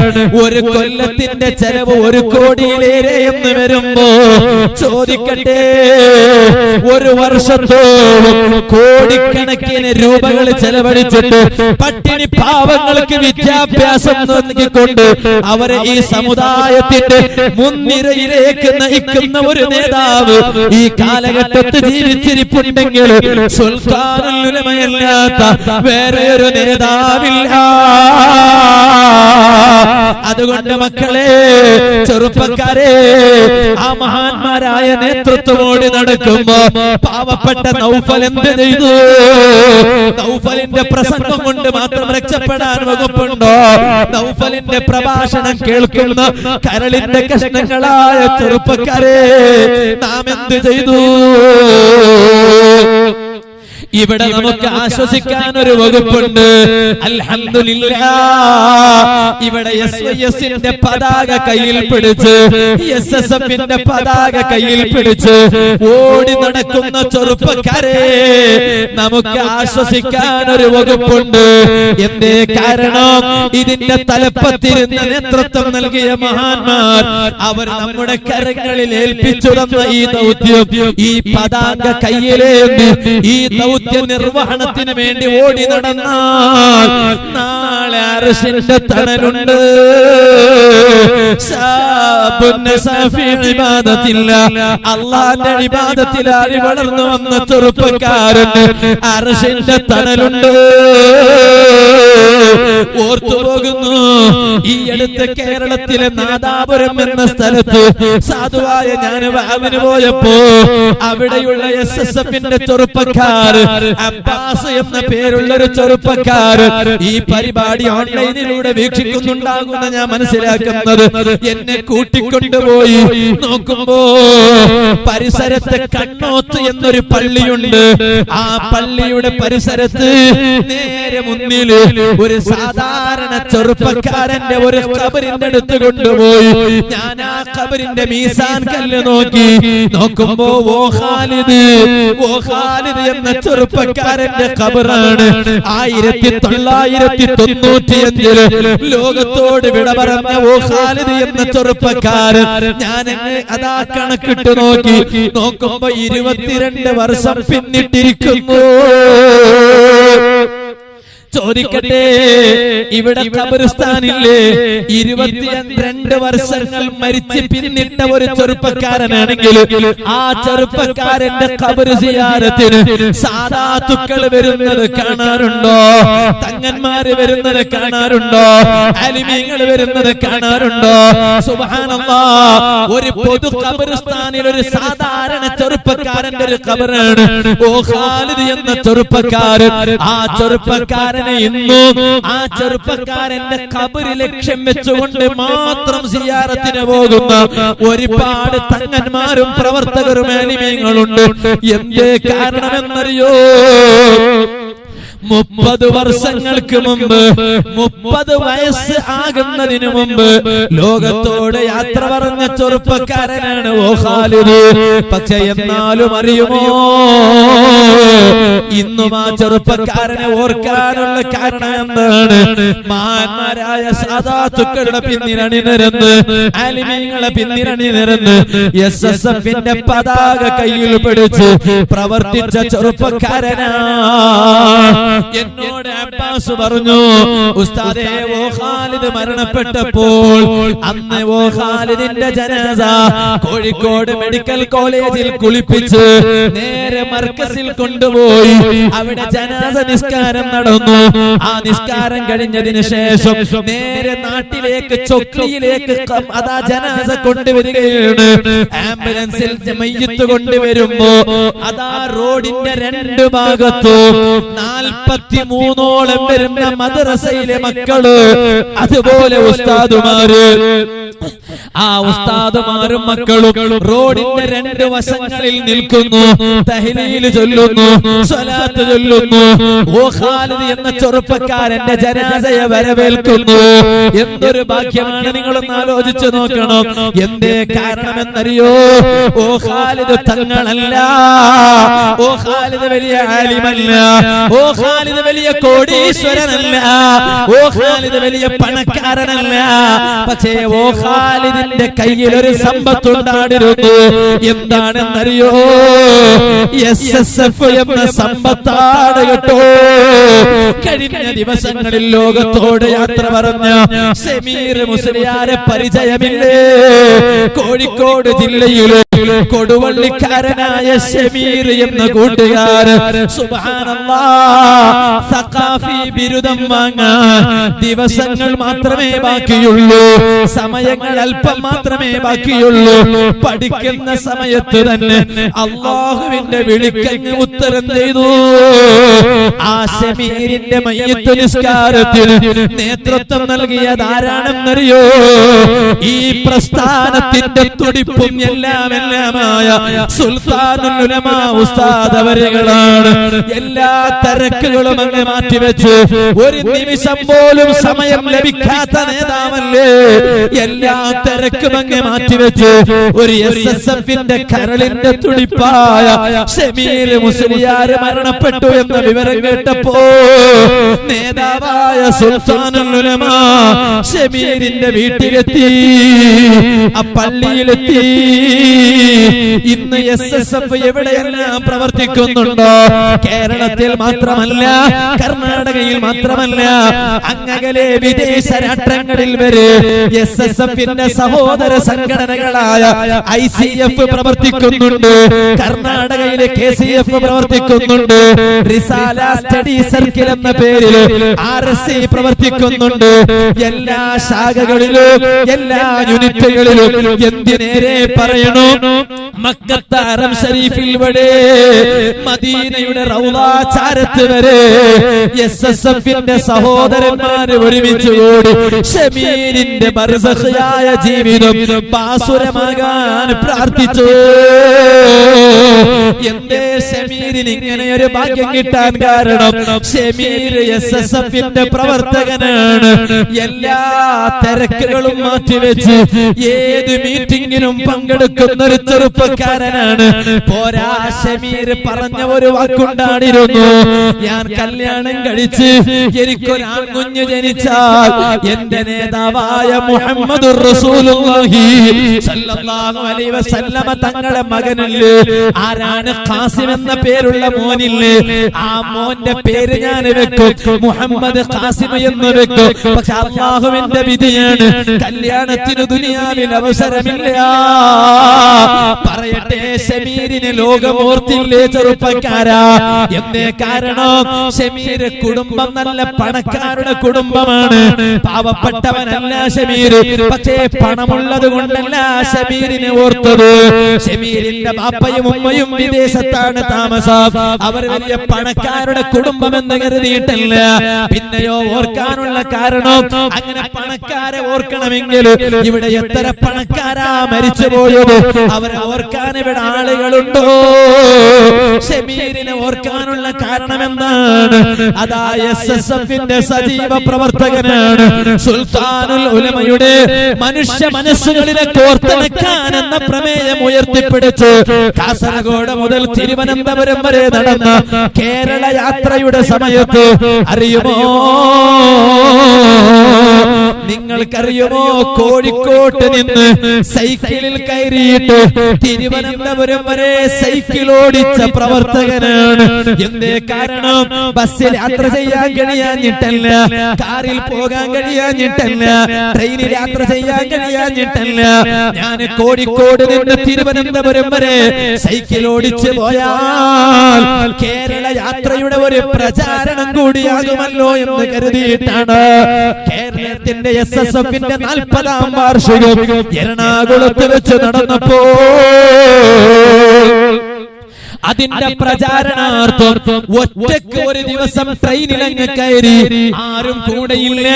ഒരു കൊല്ലത്തിന്റെ ചെലവ് 1 കോടിയിലേറെ എന്ന് വരുമ്പോ ചോദിക്കട്ടെ, ഒരു വർഷത്തോളം കോടിക്കണക്കിന് രൂപകൾ ചെലവഴിച്ചിട്ട് പട്ടിണി പാവങ്ങൾക്ക് വിദ്യാഭ്യാസം നൽകിക്കൊണ്ട് അവരെ ഈ സമുദായത്തിന്റെ മുൻനിരയിലേക്ക് നയിക്കുന്ന ഒരു നേതാവ് ഈ കാലഘട്ടത്തിൽ ജീവിച്ചിരിപ്പുണ്ടെങ്കിൽ സുൽത്താനുൽ ഉലമയല്ലാത്ത വേറെ ഒരു നേതാവില്ല. അതുകൊണ്ട് മക്കളെ, ചെറുപ്പക്കാരെ, ആ മഹാന്മാരായ നേതൃത്വമോടി നടക്കുമ്പോ പാവപ്പെട്ട നൗഫൽ എന്ത് ചെയ്തു? നൗഫലിന്റെ പ്രസംഗം കൊണ്ട് മാത്രം രക്ഷപ്പെടാൻ വകുപ്പുണ്ടോ? നൗഫലിന്റെ പ്രഭാഷണം കേൾക്കുന്ന കരളിന്റെ കഷ്ണങ്ങളായ ചെറുപ്പക്കാരെ, നാം എന്ത് ചെയ്തു? ഇവിടെ നമുക്ക് ആശ്വസിക്കാൻ ഒരു വകുപ്പുണ്ട്. അൽഹംദുലില്ലാ, ഇവിടെ SYSന്റെ പതാക കയ്യിൽ പിടിച്ച്, SSFന്റെ പതാക കയ്യിൽ പിടിച്ച് ഓടി നടക്കുന്ന ചെറുപ്പക്കാരെ, നമുക്ക് ആശ്വസിക്കാൻ ഒരു വകുപ്പുണ്ട്. എന്തേ കാരണം? ഇതിന്റെ തലപ്പത്തിരുന്ന നേതൃത്വം നൽകിയ മഹാന്മാർ അവർ നമ്മുടെ കരങ്ങളിൽ ഏൽപ്പിച്ചു തന്ന ഈ ദൗത്യം, ഈ പതാക കയ്യിലേന്തി ഈ ദൗത്യ നിർവഹണത്തിന് വേണ്ടി ഓടി നടന്നാൽ നാളെ അർശിന്റെ തണലുണ്ട്. അള്ളാന്റെ ഇബാദത്തിലായി വളർന്നു വന്ന ചെറുപ്പക്കാരന് അർശിന്റെ തണലുണ്ട്. ഓർത്തുപോകുന്നു, ഈ അടുത്ത് കേരളത്തിലെ നാദാപുരം എന്ന സ്ഥലത്ത് സാധുവായ ഞാൻ വാവിന് പോയപ്പോ അവിടെയുള്ള SSFന്റെ ചെറുപ്പക്കാർ അബ്ബാസ് എന്ന പേരുള്ള ഒരു ചെറുപ്പക്കാരൻ ഈ പരിപാടി ഓൺലൈനിലൂടെ വീക്ഷിക്കുന്നുണ്ടാകുന്ന ഞാൻ മനസ്സിലാക്കുന്നത് എന്നെ കൂട്ടിക്കൊണ്ടുപോയി നോക്കുമ്പോ പരിസരത്ത് കണ്ണോത്ത് എന്നൊരു പള്ളിയുണ്ട്. ആ പള്ളിയുടെ പരിസരത്ത് നേരെ മുന്നില് ഒരു സാധാരണ ചെറുപ്പക്കാരന്റെ ഒരു ഖബറിന്റെ അടുത്ത് കൊണ്ടുപോയി ഞാൻ ആ ഖബറിന്റെ മീസാൻ കല്ല് നോക്കുമ്പോ ഓ ഖാലിദ് എന്ന ചെറുപ്പക്കാരന്റെ ഖബറാണ്. 1995 ലോകത്തോട് വിട പറഞ്ഞ ഓ ഖാലിദ് എന്ന ചെറുപ്പക്കാരൻ ഞാൻ അതാ കണക്കിട്ട് നോക്കുമ്പോ 22 വർഷം പിന്നിട്ടിരിക്കുന്നു. ചോദിക്കട്ടെ, ഇവിടെ ഖബറിസ്ഥാനില്ലേ 22 വർഷങ്ങൾ മരിച്ച് പിന്നിട്ട ഒരു ചെറുപ്പക്കാരനാണെങ്കിൽ ആ ചെറുപ്പക്കാരന്റെ ഖബർ സിയാറത്തിന് സാദാത്തുക്കൾ വരുന്നത് കാണാറുണ്ടോ? തങ്ങന്മാര് വരുന്നത് കാണാറുണ്ടോ? അലിമീങ്ങൾ വരുന്നത് കാണാറുണ്ടോ? സുബ്ഹാനല്ലാഹ്, ഒരു പൊതു ഖബറിസ്ഥാനിൽ ഒരു സാധാരണ ചെറുപ്പക്കാരന്റെ ഒരു ഖബറാണ് ഓ ഖാലിദ് എന്ന ചെറുപ്പക്കാരൻ. ആ ചെറുപ്പക്കാരൻ ഇന്നും ആ ചെറുപ്പക്കാരന്റെ ഖബർ ലക്ഷ്യം വെച്ചുകൊണ്ട് മാത്രം സിയാറത്തിന് പോകുന്ന ഒരുപാട് തങ്ങന്മാരും പ്രവർത്തകരും ആലിമീങ്ങളുണ്ട്. എന്തേ കാരണമെന്നറിയോ? 30 വർഷങ്ങൾക്ക് മുമ്പ് 30 വയസ്സ് ആകുന്നതിന് മുമ്പ് ലോകത്തോട് യാത്ര പറഞ്ഞ ചെറുപ്പക്കാരനാണ് ഓ ഖാലിദ്. പക്ഷെ എന്നാലും അറിയുമോ, ഇന്നും ആ ചെറുപ്പക്കാരനെ ഓർക്കാനുള്ള കാരണം എന്താണ്? മഹാന്മാരായ സാദാത്തുക്കളുടെ പിന്നിലണിനിരന്ന് ആലിമീങ്ങളെ പിന്നിലണിനിരന്ന് SSFന്റെ പതാക കയ്യിൽ പിടിച്ച് പ്രവർത്തിച്ച ചെറുപ്പക്കാരനാ. എന്നോട് അബ്ബാസ് പറഞ്ഞു, ഉസ്താദേ ഓ ഖാലിദ് മരണപ്പെട്ടപ്പോൾ അന്ന് ഓ ഖാലിദിന്റെ ജനാസ കോഴിക്കോട് മെഡിക്കൽ കോളേജിൽ കുളിപ്പിച്ച് നേരെ മർക്കസിൽ കൊണ്ടുപോയി അവിടെ ജനാസ നിസ്കാരം നടന്നു. ആ നിസ്കാരം കഴിഞ്ഞതിന് ശേഷം നേരെ നാട്ടിലേക്ക് ചൊക്ലിയിലേക്ക് അതാ ജനാസ കൊണ്ടുവരികയാണ്. ആംബുലൻസിൽ മയ്യിത്ത് കൊണ്ടുവരുമ്പോ അതാ റോഡിന്റെ 2 ഭാഗത്തും 43ഓളം വരുന്ന മദ്രസയിലെ മക്കള്, അതുപോലെ ഉസ്താദുമാര്. ആ ഉസ്താദുമാരും മക്കളും റോഡിന്റെ 2 വശങ്ങളിൽ നിൽക്കുന്നു, തഹ്ലീൽ ചൊല്ലുന്നു, സ്വലാത്ത് ചൊല്ലുന്നു, ഓ ഖാലിദ് എന്ന ചെറുപ്പക്കാരന്റെ ജനാസയെ വരവേൽക്കുന്നു. എന്തൊരു ഭാഗ്യമാണ്! നിങ്ങളൊന്ന് ആലോചിച്ചു നോക്കണം. എന്തേ കാരണമെന്നറിയോ? ഓ ഖാലിദ് തങ്ങളല്ല, ഓ ഖാലിദ് വലിയ ആലിമല്ല, ഓ ഖാലിദ് വലിയ കോടീശ്വരനല്ല, ഓ ഖാലിദ് വലിയ പണക്കാരനല്ല. പക്ഷേ ഓ ഖാലിദിന്റെ കയ്യിൽ ഒരു സമ്പത്തുണ്ടായിരുന്നു. എന്താണെന്നറിയോ? SSF എന്ന സമ്പത്താണ് കേട്ടോ. കഴിഞ്ഞ ദിവസങ്ങളിൽ ലോകത്തോട് യാത്ര പറഞ്ഞ ഷമീർ മുസ്ലിയാരെ പരിചയമില്ലേ? കോഴിക്കോട് ജില്ലയിലെ കൊടുവള്ളിക്കാരനായ ഷമീർ എന്ന കൂട്ടുകാരൻ സുബ്ഹാനല്ലാഹ് സഖാഫി ബിരുദം വാങ്ങാൻ ദിവസങ്ങൾ മാത്രമേ ബാക്കിയുള്ളൂ, സമയങ്ങൾ അല്പം മാത്രമേ ബാക്കിയുള്ളൂ. പഠിക്കുന്ന സമയത്ത് തന്നെ അല്ലാഹുവിന്റെ വിളിക്കങ്ങ് ഉത്തരം ചെയ്തു. ആ ഷമീരിന്റെ മയ്യിത്ത് നിസ്കാരത്തിന് നേതൃത്വം നൽകിയതാരാണെന്നറിയോ? ഈ പ്രസ്ഥാനത്തിന്റെ തുടിപ്പും എല്ലാമായ സുൽത്താനുൽ ഉലമാ ഉസ്താദ് അവരുകളാണ്. എല്ലാ തിരക്കുകളും അങ്ങ് മാറ്റിവെച്ച് ഒരു നിമിഷം പോലും സമയം ലഭിക്കാത്ത നേതാവല്ലേ, എല്ലാ തിരക്കും അങ്ങ് മാറ്റിവെച്ച് ഒരു SSFന്റെ കരളിന്റെ തുടിപ്പായ ഷമീർ മുസ്ലിയാർ മരണപ്പെട്ടു എന്ന വിവരം കേട്ടപ്പോ നേതാവായ സുൽത്താനുൽ ഉലമാ ഷമീരിന്റെ വീട്ടിലെത്തി, ആ പള്ളിയിലെത്തി. ഇന്ന് SSF എവിടെയെല്ലാം പ്രവർത്തിക്കുന്നുണ്ടോ? കേരളത്തിൽ മാത്രമല്ല, കർണാടകയിൽ മാത്രമല്ല, അങ്ങകലെ വിദേശ രാഷ്ട്രങ്ങളിൽ വരെ SSFന്റെ സഹോദര സംഘടനകളായ ICF പ്രവർത്തിക്കുന്നുണ്ട്. കർണാടകയിലെ KCF പ്രവർത്തിക്കുന്നുണ്ട്. റിസാല സ്റ്റഡി സർക്കിൾ എന്ന പേരിൽ RSC പ്രവർത്തിക്കുന്നുണ്ട്. എല്ലാ ശാഖകളിലും എല്ലാ യൂണിറ്റുകളിലും എന്തിനേറെ പറയണോ, മക്കത്തെ ഹറം ശരീഫിൽ വരെ മദീനയുടെ റൗളാ ചാരത്ത് വരെ എസ്എസ്എഫിന്റെ സഹോദരന്മാര് ഒരുമിച്ച് കൂടി ഷമീരിന്റെ ബർസഖിയായ ജീവിതം ബാസുരമാകാൻ പ്രാർത്ഥിച്ചു. എന്തേ ഷമീരിന് ഇങ്ങനെ ഒരു ഭാഗ്യം കിട്ടാൻ കാരണം? ഷമീർ എസ്എസ്എഫിന്റെ പ്രവർത്തകനാണ്. എല്ലാ തിരക്കുകളും മാറ്റിവെച്ച് ഏത് മീറ്റിംഗിനും പങ്കെടുക്കുന്ന ഒരു ചെറുപ്പക്കാരനാണ്. പോരാ, ഷമീർ പറഞ്ഞ ഒരു വാക്കുണ്ടായിരുന്നു, ഞാൻ കല്യാണം കഴിച്ച് എനിക്കൊരു ആൺകുഞ്ഞ് ജനിച്ചാൽ എന്റെ നേതാവായ മുഹമ്മദുർ റസൂലുള്ളാഹി സ്വല്ലല്ലാഹു അലൈഹി വസല്ലമ തങ്ങളുടെ മകനില്ലേ, ആരാണ് ഖാസിം എന്ന പേരുള്ള മോനില്ലേ, ആ മോന്റെ പേര് ഞാൻ വെക്കും, മുഹമ്മദ് ഖാസിം എന്ന് വെക്കും. പക്ഷെ അല്ലാഹുവിന്റെ വിധിയാണ്, കല്യാണത്തിന് ദുനിയാവിൽ അവസരമില്ല. പറയട്ടെ, ഷമീരിന് ലോകമോർത്തില്ലേ ചെറുപ്പക്കാരാ? എന്തേ കാരണം? ഷമീർ കുടുംബം നല്ല പണക്കാരുടെ കുടുംബമാണ്, പാവപ്പെട്ടവനല്ല ഷമീർ. പക്ഷേ പണമുള്ളത് കൊണ്ടല്ല ഷമീരിനെ ഓർത്തത്. ഷമീരിന്റെ ബാപ്പയും ഉമ്മയും വിദേശത്താണ് താമസം. അവർ വലിയ പണക്കാരുടെ കുടുംബം എന്ന് കരുതിയിട്ടല്ല. പിന്നെയോ ഓർക്കാനുള്ള കാരണം, അങ്ങനെ പണക്കാരെ ഓർക്കണമെങ്കിൽ ഇവിടെ എത്ര പണക്കാരാ മരിച്ചുപോയത്, അവരെ ഓർക്കാൻ ഇവിടെ ആളുകളുണ്ടോ? ഷമീരിനെ ഓർക്കാനുള്ള കാരണം എന്താണ്? അതാ എസ്എസ്എഫിന്റെ സജീവ പ്രവർത്തകനാണ്. സുൽത്താനുൽ ഉലമയുടെ മനുഷ്യ മനസ്സുകളിലെ കോർത്തിണക്കാൻ എന്ന പ്രമേയം ഉയർത്തിപ്പിടിച്ച് കാസർഗോഡ് മുതൽ തിരുവനന്തപുരം വരെ നടന്ന കേരള യാത്രയുടെ സമയത്ത് അറിയുമോ, നിങ്ങൾക്കറിയുമോ, കോഴിക്കോട്ട് നിന്ന് സൈക്കിളിൽ കയറിയിട്ട് തിരുവനന്തപുരം വരെ സൈക്കിൾ ഓടിച്ച പ്രവർത്തകനാണ്. എന്തേ കാരണം? ബസ്സിൽ യാത്ര ചെയ്യാൻ കഴിയാഞ്ഞിട്ടല്ല, കാറിൽ പോകാൻ കഴിയാഞ്ഞിട്ടല്ല, ട്രെയിനിൽ യാത്ര ചെയ്യാൻ കഴിയാഞ്ഞിട്ടല്ല. ഞാൻ കോഴിക്കോട് നിന്ന് തിരുവനന്തപുരം വരെ സൈക്കിൾ ഓടിച്ച് പോയാൽ കേരള യാത്രയുടെ ഒരു പ്രചാരണം കൂടിയാകുമല്ലോ എന്ന് കരുതിയിട്ടാണ് കേരളത്തിന്റെ എസ്എസ്എഫിന്റെ 40ാം വാർഷികം എറണാകുളത്ത് വെച്ച് നടന്നപ്പോ അതിന്റെ പ്രചാരണാർത്ഥം ഒറ്റയ്ക്ക് ഒരു ദിവസം ട്രെയിനിലങ്ങ് കയറി, ആരും കൂടെയില്ല,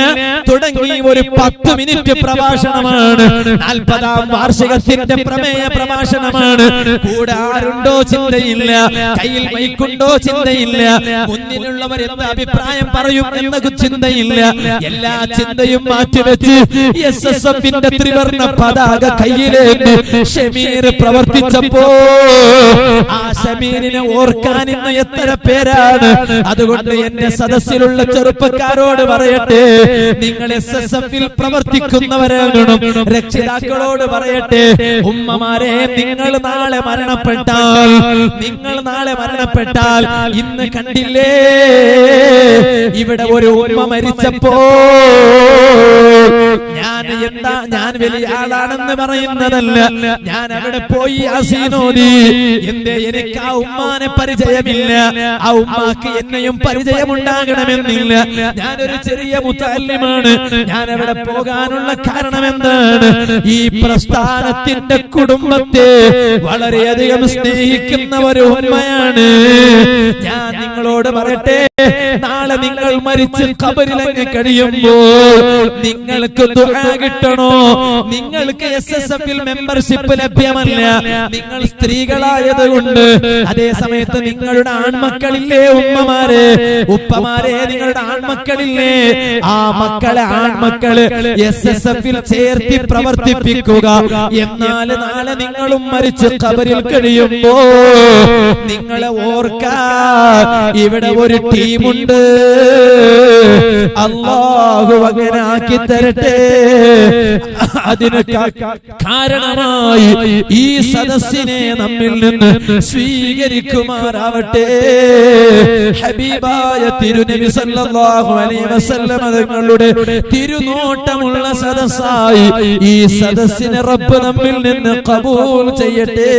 തുടങ്ങി ഒരു 10 മിനിറ്റ് പ്രഭാഷണമാണ്. 40ാം വാർഷികത്തിന്റെ പ്രമേയ പ്രഭാഷണമാണ്. കൂടെ ആരുണ്ടോ ചിന്തയില്ല, കയ്യിൽ മൈക്കുണ്ടോ ചിന്തയില്ല, മുന്നിലുള്ളവർ എന്ത് അഭിപ്രായം പറയും എന്ന ചിന്തയില്ല. എല്ലാ ചിന്തയും മാറ്റിവെച്ച് എസ്എസ്എഫിന്റെ ത്രിവർണ്ണ പതാക കയ്യിലേക്ക് ഷമീർ പ്രവർത്തിച്ചപ്പോ ആ ഷമീരിനെ ഓർക്കാൻ ഇന്ന് എത്ര പേരാണ്? അതുകൊണ്ട് എന്റെ സദസ്സിലുള്ള ചെറുപ്പക്കാരോട് പറയട്ടെ, നിങ്ങൾ എസ്എസ്എഫിൽ പ്രവർത്തിക്കുന്നവരാകണം. രക്ഷിതാക്കളോട് പറയട്ടെ, ഉമ്മമാരെ, നിങ്ങൾ നാളെ മരണപ്പെട്ടാൽ ഇന്ന് കണ്ടില്ലേ ഇവിടെ ഒരു ഉമ്മ മരിച്ചപ്പോ, ഞാൻ വലിയ ആളാണെന്ന് പറയുന്നതല്ല, ഞാൻ അവിടെ പോയി യാസീനോദി. എന്തേ? എനിക്ക് ആ ഉമ്മാനെ പരിചയമില്ല, ആ ഉമ്മാക്ക് എന്നെയും പരിചയമുണ്ടാകണമെന്നില്ല. ഞാനൊരു ചെറിയ മുതല്ലിമാണ്. ഞാൻ അവിടെ പോകാനുള്ള കാരണം എന്താണ്? ഈ പ്രസ്ഥാനത്തിന്റെ കുടുംബത്തെ വളരെയധികം സ്നേഹിക്കുന്ന ഒരു ഉമ്മയാണ്. ഞാൻ നിങ്ങളോട് പറയട്ടെ, നാളെ നിങ്ങൾ മരിച്ച് ഖബറിലങ്ങ് കഴിയുമ്പോൾ നിങ്ങൾക്ക് ദുആ കിട്ടണോ? നിങ്ങൾക്ക് എസ്എസ്എഫിൽ മെമ്പർഷിപ്പ് ലഭ്യമല്ല, നിങ്ങൾ സ്ത്രീകളായതുകൊണ്ട്. അതേ സമയത്ത് നിങ്ങളുടെ ആൺമക്കളില്ലേ ഉമ്മമാരെ, ഉപ്പമാരെ, നിങ്ങളുടെ ആൺമക്കളില്ലേ, ആ ആൺമക്കള് എസ്എസ്എഫിൽ ചേർത്തി പ്രവർത്തിപ്പിക്കുക. എന്നാൽ നാളെ നിങ്ങളും മരിച്ച് ഖബറിൽ കഴിയുമ്പോ നിങ്ങളെ ഓർക്കാൻ ഇവിടെ ഒരു ടീമുണ്ട്. അല്ലാഹു അങ്ങനെ ആക്കി തരട്ടെ. അതിന് കാരണമായി ഈ സദസ്സിനെ നമ്മിൽ നിന്ന് സ്വീകരിക്കുമാറാവട്ടെ. ഹബീബായ തിരുനബി സല്ലല്ലാഹു അലൈഹി വസല്ലം തങ്ങളുടെ തിരുനോട്ടമുള്ള സദസ്സായി ഈ സദസ്സിനെ റബ്ബ് നമ്മിൽ നിന്ന് ഖബൂൽ ചെയ്യട്ടെ.